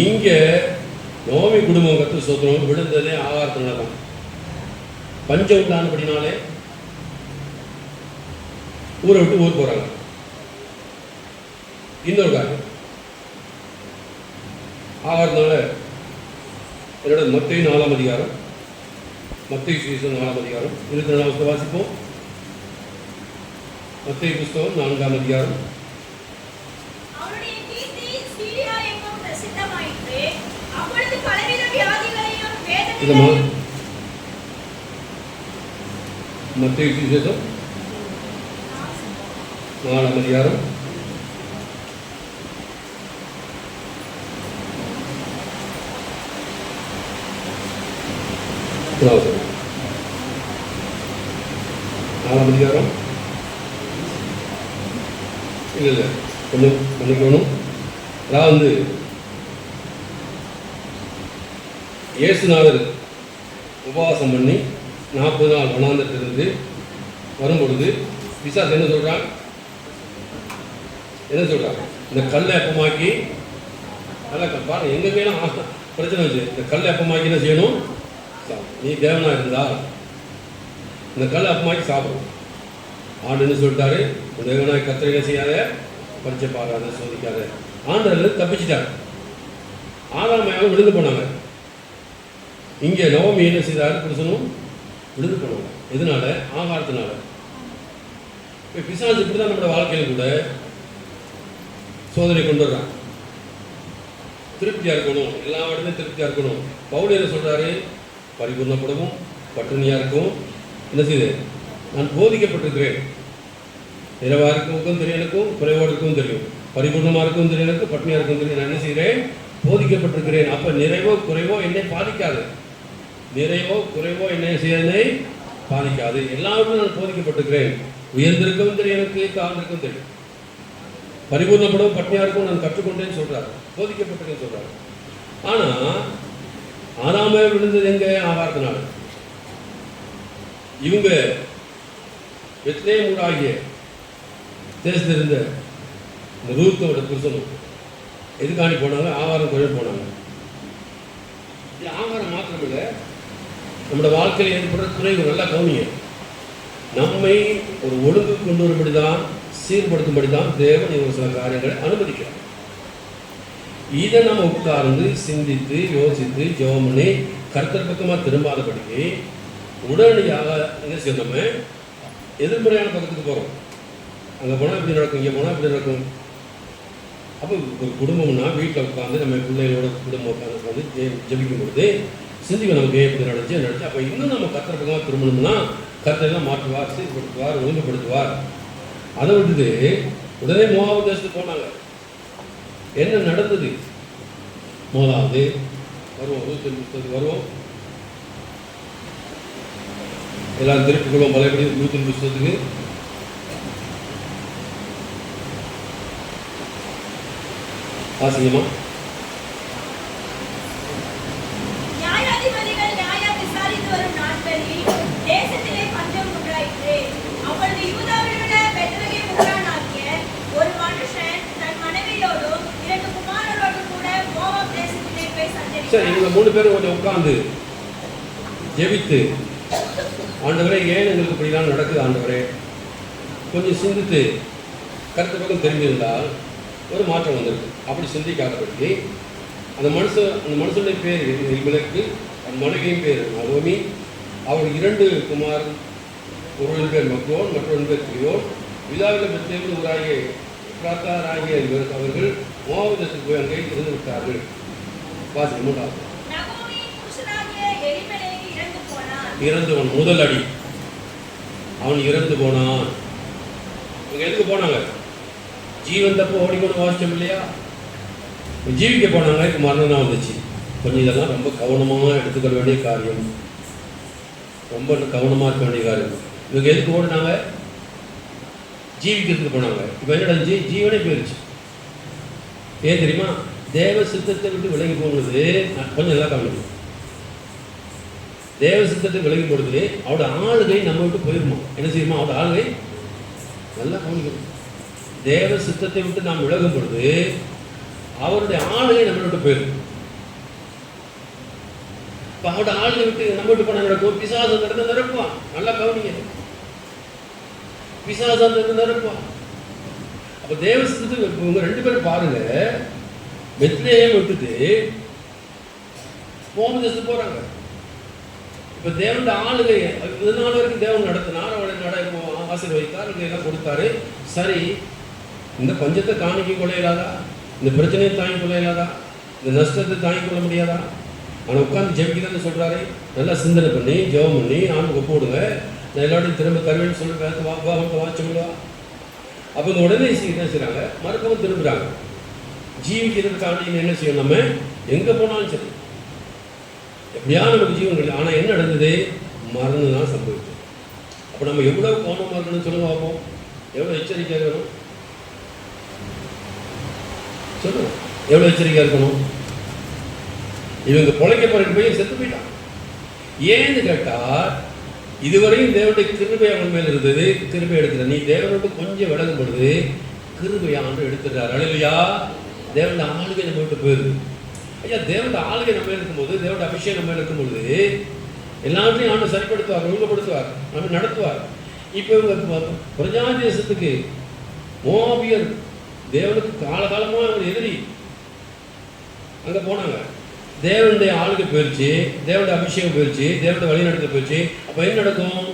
இங்க நோமி குடும்பம் கத்து சோத்திரம் விழுந்ததே ஆகாரத்தினாலதான். பஞ்சம் உண்டானபடினாலே ஊரை விட்டு ஊர் போறாங்க. இன்னொரு காரணம் ஆகாரத்தினால. என்னோட மத்தேயு 4ஆம் அதிகாரம், மத்தேயு சுவிசேஷம் 4ஆம் அதிகாரம் 24 வாசிப்போம். மத்தேயு புஸ்தகம் 4ஆம் அதிகாரம். அவருடைய கீர்த்தி சீரியா இதை மத்திய சுவிசேஷம் 4ஆம் அதிகாரம் 4ஆம் அதிகாரம் இல்லை கொஞ்சம் பண்ணிக்கணும். அதாவது இயேசுநாதர் உபவாசம் பண்ணி 40 நாள் வனாந்தரத்திலிருந்து வரும்பொழுது பிசாசு என்ன சொல்கிறான்? இந்த கல்லை அப்பமாக்கி நல்லா பாருங்க, எங்கே வேணும் பிரச்சனை வச்சு இந்த கல்லை அப்பமாக்கி என்ன செய்யணும்? நீ தேவனாக இருந்தால் இந்த கல்லை அப்பமாக்கி சாப்பிடும். ஆண்டுன்னு சொல்லிட்டாரு, தேவனாய் கத்திரை என்ன செய்யாத, பரிச்சை பாராத, சோதிக்காத. ஆண்டவர் தப்பிச்சிட்டார். ஆதாமையாக விழுந்து போனாங்க. இங்கே நவமி என்ன செய்தார்? புருஷனும் விழுந்து போனாங்க. எதனால? ஆகாரத்தினால. இப்போ பிசாசு இப்படி தான் நம்மளோட வாழ்க்கையில் கூட சோதனை கொண்டு வர்றான். திருப்தியாக இருக்கணும், எல்லா இடத்துலையும் திருப்தியாக இருக்கணும். பவுல் என்ன சொல்கிறாரு? பரிபூர்ணப்படவும் பட்டினியாக இருக்கவும் என்ன செய்யுது? நான் போதிக்கப்பட்டிருக்கிறேன். நிறைவாக இருக்கவும் தெரியும், எனக்கும் குறைவோடு இருக்கவும் தெரியும், பரிபூர்ணமாக இருக்கவும் தெரியும், எனக்கு பட்டினியாக இருக்கவும் தெரியும். நான் என்ன செய்கிறேன்? போதிக்கப்பட்டிருக்கிறேன். அப்போ நிறைவோ குறைவோ என்னை பாதிக்காது. நிறைவோ குறைவோ என்னை செய்யனை பாதிக்காது. எல்லாருக்கும் நான் போதிக்கப்பட்டிருக்கிறேன். உயர்ந்திருக்கவும் தெரியும், எனக்கு தாழ்ந்திருக்கவும் தெரியும், பரிபூர்ணப்படவும் பட்டினியாக இருக்கும் நான் கற்றுக்கொண்டேன்னு சொல்கிறார். போதிக்கப்பட்டிருக்கேன்னு சொல்கிறார். ஆனால் ஆதாமே விழுந்தது எங்கே? ஆகாரத்தினால. இவங்க பெத்லேஹேம் ஊராகிய தேசத்தில் இருந்த இந்த ரூத்தோட புருஷனும் எதுக்காண்டி போனாங்க? ஆகாரம் குறைவு போனாங்க. இது ஆகாரம் மாத்திரமில்லை, நம்மளோட வாழ்க்கையில் ஏற்படுற குறைவு நல்லா கவனிங்க. நம்மை ஒரு ஒழுங்கு கொண்டு வரும்படி தான், சீர்படுத்தும்படி தான் தேவன் இவங்க சில காரியங்களை அனுமதிக்கிறார். இதை நம்ம உட்கார்ந்து சிந்தித்து யோசித்து ஜெபம் பண்ணி கர்த்தர் பக்கமாக திரும்பாதபடிக்கு உடனடியாக என்ன செய்ய, நம்ம எதிர்மறையான பக்கத்துக்கு போகிறோம். அங்கே போனால் இப்படி நடக்கும், இங்கே போனால் இப்படி நடக்கும். அப்போ ஒரு குடும்பம்னா வீட்டில் உட்காந்து நம்ம பிள்ளைகளோட குடும்பம் உட்காந்து ஜெபிக்கும் பொழுது சிந்திக்க நமக்கு எப்படி நடந்துச்சு. அப்போ இன்னும் நம்ம கர்த்தர் பக்கமாக திரும்பணும்னா கர்த்தரெல்லாம் மாற்றுவார், சீர்படுத்துவார், ஒழுங்குபடுத்துவார். அதை விட்டுட்டு உடனே மோவாபு தேசத்துக்கு போனாங்க. என்ன நடந்தது? முதலாவது வருவோம், 130 வருவோம், எல்லாரும் திருப்பி கொள்வோம். பழையபடி 130 ஆசியமா நியாயாதிபதிகள் நியாயம் விசாரித்து வரும் நாட்களில் தேசத்திலே பஞ்சம் உண்டாயிற்று. அப்பொழுது யூதாவில் உள்ள பெத்லகேம் ஊரானாகிய ஒரு மனுஷன் தன் மனைவியோடும் 2 குமாரரோடும் கூட மோவாப் தேசத்திலே போய் சஞ்சரித்தார். சரி, இவங்க 3 பேரும் கொஞ்சம் உட்கார்ந்து ஜெபித்து, ஆண்டவரே ஏன் எங்களுக்கு இப்படிலாம் நடக்குது, ஆண்டவரே கொஞ்சம் சிந்தித்து கருத்து பக்கம் தெரிஞ்சிருந்தால் ஒரு மாற்றம் வந்திருக்கு. அப்படி சிந்திக்காதபடி அந்த மனுஷனுடைய பேர் எலிமெலக்கு, அந்த மனைவியின் பேர் நகோமி, அவர் 2 குமார், ஒருவன் பேர் மக்ரோன், மற்றொரு பேர் கிரியோன். விழாவில் பெத்லேஹேம் ஊராகிய பிராத்தாராகிய அவர்கள் மோவாபு தேசத்துக்கு போய் அங்கே இருந்து விட்டார்கள். வாசி 3வது. இறந்தவன் முதல் அடி, அவன் இறந்து போனான். இவங்க எதுக்கு போனாங்க? ஜீவன் தப்பு ஓடிக்கொண்டு வாசிச்சோம் இல்லையா? ஜீவிக்க போனாங்க. இப்போ மரணம் தான் வந்துச்சு. கொஞ்சம் இதெல்லாம் ரொம்ப கவனமாக எடுத்துக்கொள்ள வேண்டிய காரியம், ரொம்ப கவனமாக இருக்க வேண்டிய காரியம். இவங்க எதுக்கு ஓடினாங்க? ஜீவிக்கிறதுக்கு போனாங்க. இப்போ என்ன நடந்துச்சு? ஜீவனே போயிடுச்சு. ஏன் தெரியுமா? தேவ சித்தத்தை விட்டு விலகி போனது. கொஞ்சம் நல்லா கவனிக்கும். தேவ சித்தத்தை விலகி போடுறது அவரோட ஆளுகை நம்ம விட்டு போயிருமா? என்ன செய்யுமா? அவரோட ஆளுகை நல்லா கவனிக்கணும். தேவ சித்தத்தை விட்டு நாம் விலகும் பொழுது அவருடைய ஆளுகை நம்ம விட்டு போயிடும். இப்போ அவரோட ஆளுகை விட்டு நம்ம விட்டு போன நடக்கும். பிசாசம் நடந்து நிரப்புவான். நல்லா கவனிங்க, பிசாசம் நிரப்புவான். அப்போ தேவ சித்தத்துக்கு இவங்க 2 பேரும் பாருங்க, பெத்லேஹேம் விட்டுட்டு மோவாபு தேசத்துக்கு போறாங்க. இப்போ தேவனுடைய ஆளுகை இதனால வரைக்கும் தேவன் நடத்தினார், அவளை ஆசீர்வதித்தார், எல்லாம் கொடுத்தாரு. சரி, இந்த பஞ்சத்தை தாங்கிக் கொள்ள இயலாதா? இந்த பிரச்சனையை தாங்கிக் கொள்ள இயலாதா? இந்த நஷ்டத்தை தாங்கிக் கொள்ள முடியாதா? ஆனால் உட்காந்து ஜெபிக்கிறான்னு சொல்கிறாரு. நல்லா சிந்தனை பண்ணி ஜெபம் பண்ணி ஆண்டு ஒப்பு விடுங்க, நான் எல்லாத்தையும் திரும்ப தருவேன்னு சொல்லி வாச்சவங்களா. அப்போ இந்த உடனே என்ன செய்கிறாங்க, மறுக்கவும் திரும்புகிறாங்க. ஜீவிக்கிறதுக்காண்டி என்ன செய்யணும், நம்ம எங்கே போனாலும் சரி எப்படியா நமக்கு ஜீவன் கிடையாது. ஆனால் என்ன நடந்தது, மரணம் தான் சம்பவிச்சது. அப்போ நம்ம எவ்வளோ கவனமாக இருக்கணும்னு சொல்லுங்க பார்ப்போம். எவ்வளோ எச்சரிக்கையாக இருக்கணும் சொல்லுவோம். எவ்வளோ எச்சரிக்கையாக இருக்கணும். இவங்க பொழைக்க போறதுக்கு போய் செத்து போயிட்டான். ஏன்னு கேட்டால் இதுவரையும் தேவனுடைய கிருபை அவன் மேல் இருந்தது. கிருபை எடுத்துற நீ தேவனோடு கொஞ்சம் விலகும் பொழுது கிருபை ஆண்டு எடுத்துடுறாரு. அல்லையா, தேவனுடைய ஆளுகை நம்ம விட்டு போயிருது. ஐயா, தேவனுடைய ஆளுகை நம்ம இருக்கும்போது, தேவனுடைய அபிஷேகம் நம்ம இருக்கும்பொழுது எல்லாத்தையும் ஆண்டு சரிப்படுத்துவார், ஒழுங்குபடுத்துவார், நம்ம நடத்துவார். இப்போ இவங்க பிரஜா தேசத்துக்கு மோபியர் தேவனுக்கு காலகாலமாக அவர் எதிரி அங்கே போனாங்க. தேவனுடைய ஆளுகை போயிடுச்சு, தேவனுடைய அபிஷேகம் போயிடுச்சு, தேவனுடைய வழிநடத்த போயிடுச்சு. அப்போ என்ன நடக்கும்,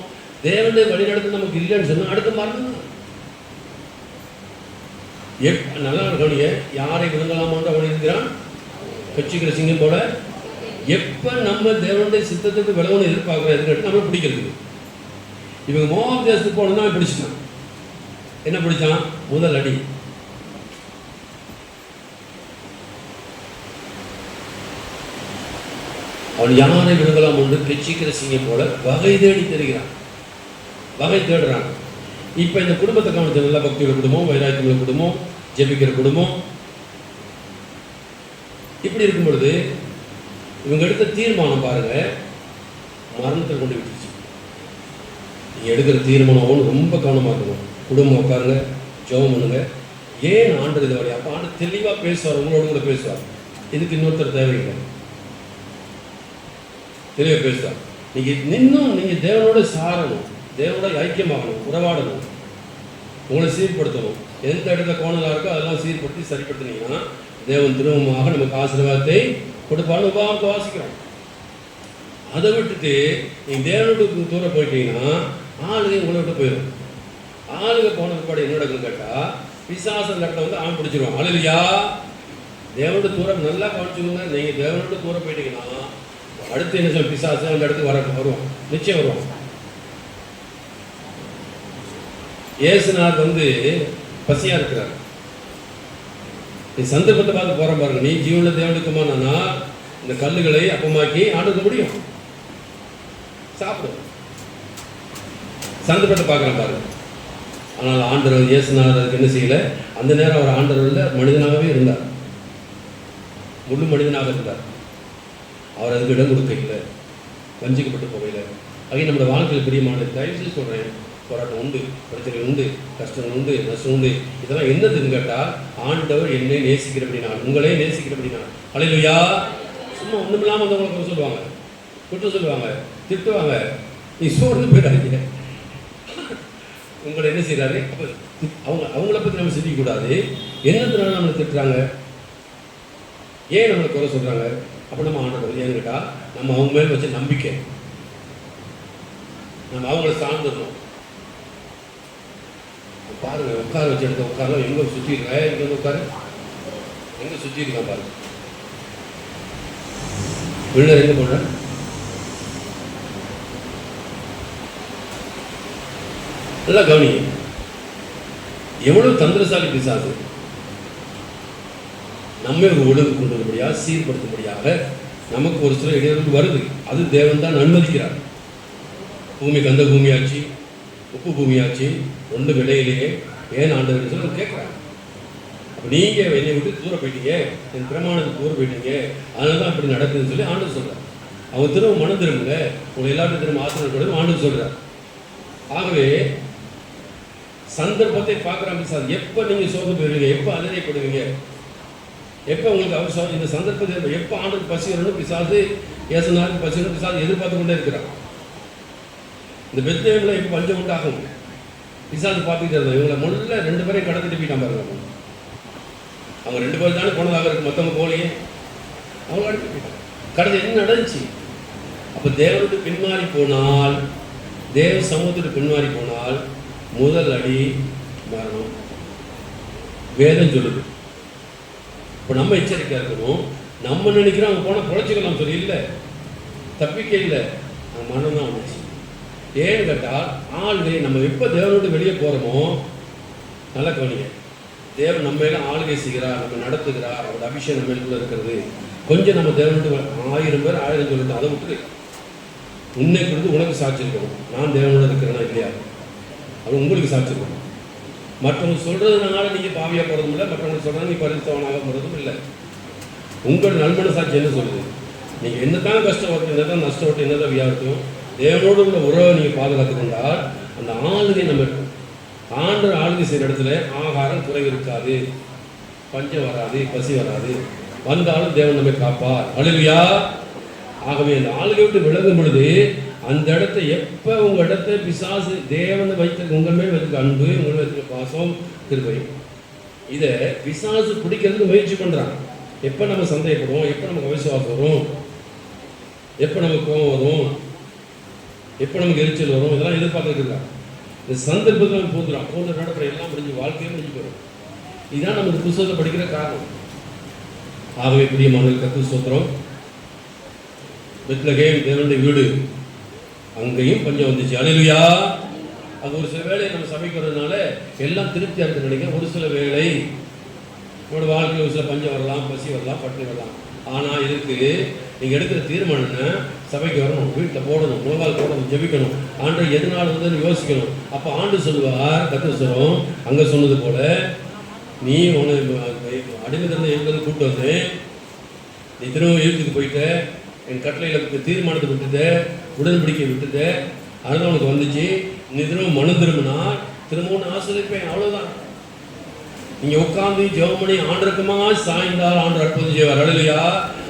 தேவனுடைய வழிநடத்த நமக்கு இல்லைன்னு சொன்னால் அடுத்த மரணம் தான். நல்லா கவனிங்க, யாரை விழுங்கலாமான்னு அவன் இருக்கிறான், கட்சிக்கிற சிங்கம் போல. எப்போ நம்ம தேவனுடைய சித்தத்துக்கு விலகணும்னு எதிர்பார்க்குறோம், எதுக்கு நம்ம பிடிக்கிறதுக்கு. இவங்க மோவாப் தேசத்துக்கு போனோம்னா பிடிச்சிட்டான். என்ன பிடிச்சான், முதல் அடி. அவன் யாரை விழுங்கலாம் என்று கெச்சிக்கிற சிங்கம் போல வகை தேடி தெரிகிறான், வகை தேடுறான். இப்போ இந்த குடும்பத்தை கவனித்த நல்ல பக்தியோட குடும்பம், வைராக்கியமுள்ள குடும்பம், ஜெபிக்கிற குடும்பம். இப்படி இருக்கும் பொழுது இவங்க எடுத்த தீர்மானம் பாருங்க, மரணத்தை கொண்டு விட்டுச்சு. நீங்கள் எடுக்கிற தீர்மானம் ரொம்ப கவனமாக இருக்கணும். குடும்பம் உட்காருங்க, ஜெபம் பண்ணுங்க. ஏன் ஆண்டு இது வரையும் அப்போ ஆண்டு தெளிவாக பேசுவார், உங்களோட கூட பேசுவார். இதுக்கு இன்னொருத்தர் தேவையில்லை, தெளிவாக பேசுவார். நீங்கள் தேவனோட சாரணும், தேவனோட ஐக்கியமாகணும், உறவாடணும், உங்களை சீர்படுத்தணும். எந்த இடத்துல கோணலாக இருக்கோ அதெல்லாம் சீர்படுத்தி சரிப்படுத்தினீங்கன்னா தேவன் திரும்பமாக நமக்கு ஆசீர்வாதத்தை கொடுப்பான்னு உபாவத்தை வாசிக்கிறோம். அதை விட்டுட்டு நீங்கள் தேவனுக்கு தூரம் போயிட்டீங்கன்னா ஆளுகை உங்களை விட்டு போயிடும். ஆளுகை போன பிற்பாடு என்ன நடக்குன்னு கேட்டால் பிசாசம் இடத்துல வந்து ஆள் பிடிச்சிருவான். அல்லையா, தேவனோட தூரம் நல்லா கவனிச்சுக்கோங்க. நீங்கள் தேவனோட தூரம் போயிட்டீங்கன்னா அடுத்து என்ன சொல்ல, பிசாசு அந்த இடத்துக்கு வருவான், நிச்சயம் வருவான். ஏசுநாத் வந்து பசியா இருக்கிறார். நீ சந்தர்ப்பத்தை பார்த்து போற பாருங்க. நீ ஜீவன தேவனுக்குமானா இந்த கல்லுகளை அப்பமாக்கி ஆண்டுக்க முடியும், சாப்பிடும். சந்தர்ப்பத்தை பார்க்குறேன் பாருங்க. ஆனால் ஆண்டவர் இயேசுநாதர் அதுக்கு என்ன செய்யல. அந்த நேரம் அவர் ஆண்டவரில் மனிதனாகவே இருந்தார், முழு மனிதனாக இருந்தார். அவர் அதுக்கு இடம் கொடுக்க இல்லை, வஞ்சிக்கப்பட்டு போகல. ஆகிய நம்மளோட வாழ்க்கையில் பிரியமான தயவுசெய்து சொல்கிறேன், போராட்டம் உண்டு, பிரச்சனை உண்டு, கஷ்டங்கள் உண்டு, நஷ்டம் உண்டு. இதெல்லாம் என்னதுன்னு கேட்டால் ஆண்டவர் என்னை நேசிக்கிறபடினா, உங்களே நேசிக்கிறபடினா. அல்லேலூயா. சும்மா ஒன்றுமில்லாமல் வந்து உங்களை சொல்லுவாங்க, குற்றம் சொல்லுவாங்க, திட்டுவாங்க. நீ சோர்ந்து போயிடாதீங்க. உங்களை என்ன செய்கிறாரு, அவங்கள பற்றி நம்ம சிந்திக்கக்கூடாது. என்னதுனால நம்மளை திட்டுறாங்க, ஏன் நம்மளை குறை சொல்கிறாங்க. அப்போ நம்ம ஆண்டவர் ஏன்னு கேட்டால் நம்ம அவங்க மேலே வச்ச நம்பிக்கை, நம்ம அவங்கள சார்ந்துடணும். பாருங்க, உட்கார வச்சு எடுத்து உட்காரலாம். எங்கே சுற்றி இருக்கா, எங்கே வந்து உட்காரு, எங்கே சுற்றி இருக்கா பாருங்க. பிள்ளை எங்கே போன, நல்லா கவனிங்க. எவ்வளவு தந்திரசாலி பிசாசு. நம்ம ஒரு ஒழுங்கு கொண்டு வரும்படியாக, சீர்படுத்தும்படியாக நமக்கு ஒரு சில இடையூறு வருது. அது தேவன் தான் அனுமதிக்கிறார். பூமி கந்த பூமியாச்சு, உப்பு பூமியாச்சு, ஒன்று விலையிலேயே ஏன் ஆண்டவர் சொல்லி கேட்குறாங்க. அப்போ நீங்கள் என்னை விட்டு தூர போயிட்டீங்க, என் பிரமாணத்துக்கு தூர போயிட்டீங்க, அதனால தான் அப்படி நடக்குதுன்னு சொல்லி ஆண்டவர் சொல்கிறார். அவங்க திரும்ப மனம் திரும்புங்க, உங்களை எல்லாத்தையும் திரும்ப ஆசிரியர் ஆண்டவர் சொல்கிறார். ஆகவே சந்தர்ப்பத்தை பார்க்குறாங்க சார். எப்போ நீங்கள் சோர்ந்து போயிடுவீங்க, எப்போ அதிரைப்படுவீங்க, எப்போ உங்களுக்கு அவசரம், இந்த சந்தர்ப்பத்தை எப்போ ஆண்டுக்கு பசி வரணும், பிசாசு ஏசுநாளுக்கு பசி வரணும், பிசாசு எதிர்பார்த்து கொண்டே இருக்கிறான். இந்த பெத்லேஹேமில் எப்போ பஞ்சம் உண்டாகும், பிசாசு பார்த்துக்கிட்டே இருந்தாங்க. இவங்களை முதல்ல 2 பேரையும் கடத்திட்டு போயிட்டான் பாருங்க. அவங்க 2 பேர் தானே போனதாக இருக்கு, மொத்தமாக போலியே அவங்க கடத்திட்டு போயிட்டாங்க. கடத்தி என்ன நடந்துச்சு. அப்போ தேவனுக்கு பின்மாறி போனால், தேவ சமூகத்துக்கு பின்மாறி போனால் முதல் அடி மரணம். வேதம் சொல்லுது. இப்போ நம்ம எச்சரிக்கையாக இருக்கணும். நம்ம நினைக்கிறோம் அவங்க போனால் குறைச்சிக்கலாம் சொல்லி இல்லை, தப்பிக்க இல்லை, அந்த மனம் தான் வந்துச்சு. ஏன்னு கேட்டால் ஆளுகை நம்ம எப்போ தேவனோடு வெளியே போகிறோமோ, நல்லா கவனிங்க, தேவன் நம்ம எல்லாம் ஆளுகை செய்கிறார், நம்ம நடத்துகிறார், அவரோட அபிஷேகம் நம்ம மேலுக்குள்ள இருக்கிறது. கொஞ்சம் நம்ம தேவனோடு 1000 பேர் 1000 சொல்லிட்டு அதை விட்டு உன்னை கொடுத்து உனக்கு சாட்சி இருக்கணும், நான் தேவனோட இருக்கிறேன்னா இல்லையா, அது உங்களுக்கு சாட்சி இருக்கணும். மற்றவங்க சொல்கிறதுனால நீங்கள் பாவியாக போகிறதும் இல்லை, மற்றவங்க சொல்கிறது நீ பரிசுத்தவனாக போகிறதும் இல்லை. உங்கள் நல்மன சாட்சி என்ன சொல்லுது? நீங்கள் என்ன தான் கஷ்டப்பட்டு, என்ன தான் நஷ்டப்பட்டு, என்ன தான் வியாபத்தையும் தேவனோடு உள்ள உறவை நீங்கள் பாதுகாத்து கொண்டால் அந்த ஆளுகை நம்ம இருக்கும். ஆண்டவர் ஆளுகை செய்கிற இடத்துல ஆகாரம் குறைவு இருக்காது, பஞ்சம் வராது, பசி வராது, வந்தாலும் தேவன் நம்மை காப்பார். அல்லேலூயா. ஆகவே அந்த ஆளுகை விட்டு விலகும் பொழுது அந்த இடத்த எப்போ உங்கள் இடத்த பிசாசு தேவனை வைத்திருக்க, உங்கள் மேல் வைத்திருக்க அன்பு, உங்கள் மேல் வைத்திருக்க பாசம், கிருபை, இதை பிசாசு பிடிக்கிறதுக்கு முயற்சி பண்ணுறாங்க. எப்போ நம்ம சந்தேகப்படுவோம், எப்போ நமக்கு அவிசுவாசம் வரும், எப்போ நமக்கு கோபம் வரும், எப்போ நமக்கு எரிச்சல் வரும், இதெல்லாம் எதிர்பார்த்துட்டு இருக்காங்க. இந்த சந்தர்ப்பத்தில் நம்ம போந்துடும் நடக்கிற எல்லாம் முடிஞ்சு வாழ்க்கையே முடிஞ்சு போயிடும். இதுதான் நம்ம இந்த புத்தகத்தை படிக்கிற காரணம். ஆகவே பிரியமானவர்களே, கர்த்தருக்கு ஸ்தோத்திரம். பெத்லகேம் தேவனுடைய வீடு, அங்கேயும் பஞ்சம் வந்துச்சு. அல்லேலூயா. அது ஒரு சில வேலை நம்ம சமைக்கிறதுனால எல்லாம் திருப்தியாக இருக்குன்னு நினைக்கிறேன். ஒரு சில வேலை நம்மளோட வாழ்க்கையில் ஒரு சில பஞ்சம் வரலாம், பசி வரலாம், பட்டினி வரலாம். ஆனால் இதுக்கு நீங்கள் எடுக்கிற தீர்மானம்னா சபைக்கு வரணும், வீட்டில் போடணும், முழங்கால் போடணும், ஜெபிக்கணும், ஆண்டு எதனால் வந்து யோசிக்கணும். அப்போ ஆண்டு சொல்லுவார், கர்த்தர் சொல்லும், அங்கே சொன்னது போல நீ உன்னை அடிமைத்திலிருந்து எழுந்து கூப்பிட்டு வந்து நீ திரும்ப எழுத்துக்கு போயிட்ட, என் கட்டளையில் தீர்மானத்தை விட்டுட்ட, உடன்படிக்கை விட்டுட்ட, அதெல்லாம் உனக்கு வந்துச்சு, நீ திரும்ப மனு திரும்பினா திரும்பவும் ஆசிரியப்பேன். அவ்வளோதான். நீங்கள் உட்காந்து ஜெபம் பண்ணி ஆண்டருக்குமா சாய்ந்தால் ஆண்டு அற்புதம் செய்வார். அல்லேலூயா.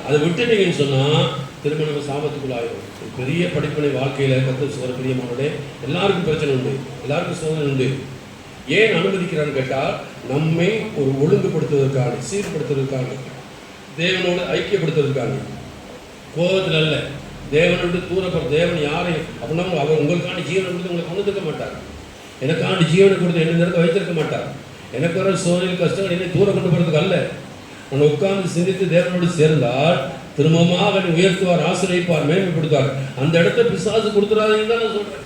அதை விட்டுட்டீங்கன்னு சொன்னால் திரும்ப நம்ம சாபத்துக்குள்ளாயிரும். பெரிய படிப்பினை வாழ்க்கையில் கர்த்தர் சொல்கிற பிரியமானோட எல்லாருக்கும் பிரச்சனை உண்டு, எல்லாருக்கும் சோதனை உண்டு. ஏன் அனுமதிக்கிறான்னு கேட்டால் நம்மை ஒரு ஒழுங்குபடுத்துவதற்காக, சீர்படுத்துவதற்காக, தேவனோடு ஐக்கியப்படுத்துவதற்காக. கோபத்தில் அல்ல, தேவனோடு தூரப்படுற. தேவன் யாரை அப்படின்னா அவர் உங்களுக்கான ஜீவனை கொடுத்து உங்களை கொண்டு இருக்க மாட்டார். எனக்கான ஜீவனை கொடுத்து என்ன நேரத்தை வைத்திருக்க மாட்டார். எனக்கு வர சோதனை கஷ்டங்கள் என்னை தூரம் கொண்டு போகிறதுக்கு அல்ல. நான் உட்கார்ந்து சிந்தித்து தேவனோடு சேர்ந்தால் திரும்பமாக என்னை உயர்த்துவார், ஆசிரியப்பார், மேம்படுத்துவார். அந்த இடத்த பிசாசு கொடுத்துடாதீங்கன்னு தான் நான் சொல்கிறேன்.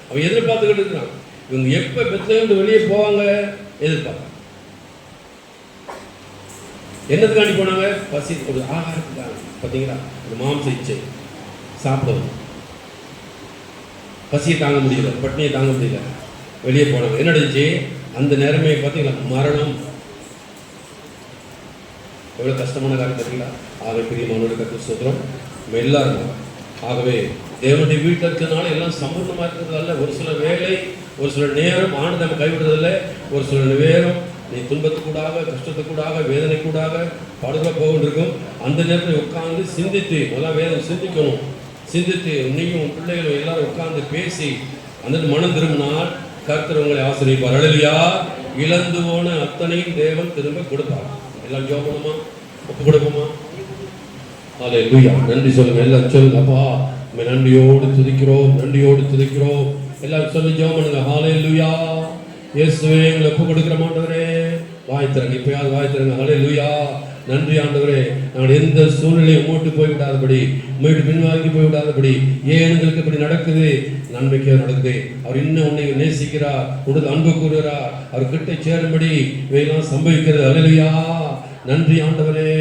அவன் எதிர்பார்த்துக்கிட்டு இருக்கிறான். இவங்க எப்போ பெத்லகேம் வெளியே போவாங்க எதிர்பார்க்க. என்னதுக்காண்டி போனாங்க? பசி, ஒரு ஆகாரத்துக்காக. பார்த்தீங்களா, ஒரு மாம்ச இச்சை சாப்பிடவும், பசியை தாங்க முடியல, பட்டினியை தாங்க முடியல, வெளியே போனாங்க. என்ன நடந்துச்சு? அந்த நேரமே பார்த்தீங்களா, மரணம். எவ்வளோ கஷ்டமான காரியம் பார்த்தீங்களா. ஆகவே பிரியமானவர்களே, கர்த்தருக்கு ஸ்தோத்திரம். நம்ம எல்லாரும் ஆகவே தேவனுடைய வீட்டில் இருக்கிறதுனால எல்லாம் சம்பூர்ணமாக இருக்கிறதால ஒரு சில வேலை, ஒரு சில நேரம் ஆண்டு நம்ம கைவிடுறதில்லை. ஒரு சில நேரம் நீ துன்பத்துக்கூடாக, கஷ்டத்துக்கூடாக, வேதனைக்கூடாக பாடுகளை போகின்றிருக்கும். அந்த நேரத்தில் உட்கார்ந்து சிந்தித்து, நல்லா வேதனை சிந்திக்கணும். சிந்தித்து நீயும் உன் பிள்ளைகளும் எல்லாரும் உட்கார்ந்து பேசி அந்த மனம் திரும்பினால் கர்த்தர் உங்களை ஆசீர்வதிப்பார். அல்லேலூயா. இழந்து போன அத்தனையும் தேவன் திரும்ப கொடுப்பார். எல்லாம் ஜெபம் பண்ணுமா, ஒப்பு கொடுப்போமா? அல்லேலூயா. நன்றி சொல்லுங்க, எல்லாம் சொல்லுங்க. அப்பா நம்ம நன்றியோடு துதிக்கிறோம், நன்றியோடு துதிக்கிறோம். எல்லாரும் சொல்லி ஜெபம் பண்ணுங்க. அல்லேலூயா. இயேசுவே, எங்களை ஒப்பு கொடுக்கிற ஆண்டவரே, வாய் திறங்க, இப்பயாவது வாய் திறங்க. அல்லேலூயா. நன்றி ஆண்டவரே. நாங்கள் எந்த சூழ்நிலையும் மூட்டு போய்விடாதபடி, மீட்டு பின்வாங்கி போய்விடாதபடி, ஏன் எங்களுக்கு இப்படி நடக்குது? நன்மைக்கே நடக்குது. அவர் இன்னும் உன்னை நேசிக்கிறார், உனக்கு அன்பு கூறுகிறார், அவர் கிட்ட சேரும்படி இவையெல்லாம் சம்பவிக்கிறது. அல்லேலூயா. நன்றி ஆண்டவரே,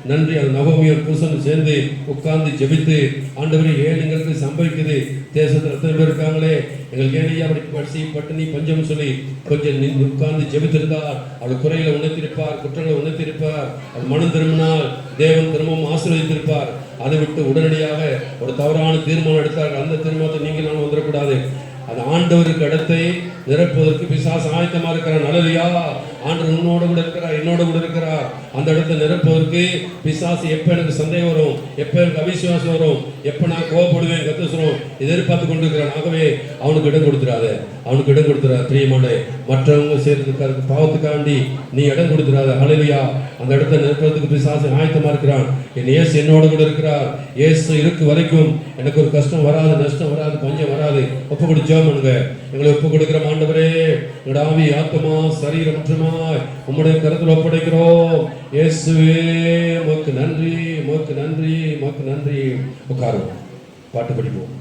நன்றி. அது நகோமியோர் புருஷன் சேர்ந்து உட்கார்ந்து ஜெபித்து, ஆண்டவரே ஏன் எங்களுக்கு சம்பவிக்குது? தேசத்தில் எத்தனை பேர் இருக்காங்களே, எங்களுக்கு ஏனையா அப்படி பசி, பட்டினி, பஞ்சம் சொல்லி கொஞ்சம் உட்கார்ந்து ஜெபித்திருந்தார். அவள் குறைகளை உணர்த்திருப்பார், குற்றங்களை உணர்த்திருப்பார். அது மனம் திரும்பினால் தேவன் திரும்பவும் ஆசீர்வதித்திருப்பார். அதை விட்டு உடனடியாக ஒரு தவறான தீர்மானம் எடுத்தார். அந்த தீர்மானத்தை நீங்கள் நான் வந்துடக்கூடாது. அது ஆண்டவருக்கு இடத்தை நிரப்புவதற்கு பிசாசு ஆயத்தமா இருக்கிறார். அல்லேலூயா. ஆண்டவர் உன்னோடு கூட இருக்கிறார், என்னோடு கூட இருக்கிறார். அந்த இடத்தை நிரப்புவதற்கு பிசாசு எப்போ எனக்கு சந்தேகம் வரும், எப்போ எனக்கு அவிசுவாசம் வரும், எப்போ நான் கோவப்படுவேன், கத்துறோம், எதிர்பார்த்து கொண்டிருக்கிறான். ஆகவே அவனுக்கு இடம் கொடுத்துடாத, அவனுக்கு இடம் கொடுத்துடாத. பிரியமான மற்றவங்க சேர்த்துக்காருக்கு பாவத்துக்காண்டி நீ இடம் கொடுத்துடாத. அல்லேலூயா. அந்த இடத்தை நிரப்புவதற்கு பிசாசு ஆயத்தமா இருக்கிறான். என் இயேசு என்னோட கூட இருக்கிறார். இயேசு இருக்கு வரைக்கும் எனக்கு ஒரு கஷ்டம் வராது, நஷ்டம் வராது, பஞ்சம் வராது. ஒப்பு கொடுத்து ஜெபம் பண்ணுங்க. எங்களை ஒப்பு கொடுக்கிற ஆண்டவரே, எங்களோட ஆவி, ஆத்மா, சரீரம் முற்றுமா விசேஷமாய் உம்முடைய கருத்தில் ஒப்படைக்கிறோம். இயேசுவே உமக்கு நன்றி, உமக்கு நன்றி, உமக்கு நன்றி. உட்காருவோம், பாட்டு படிப்போம்.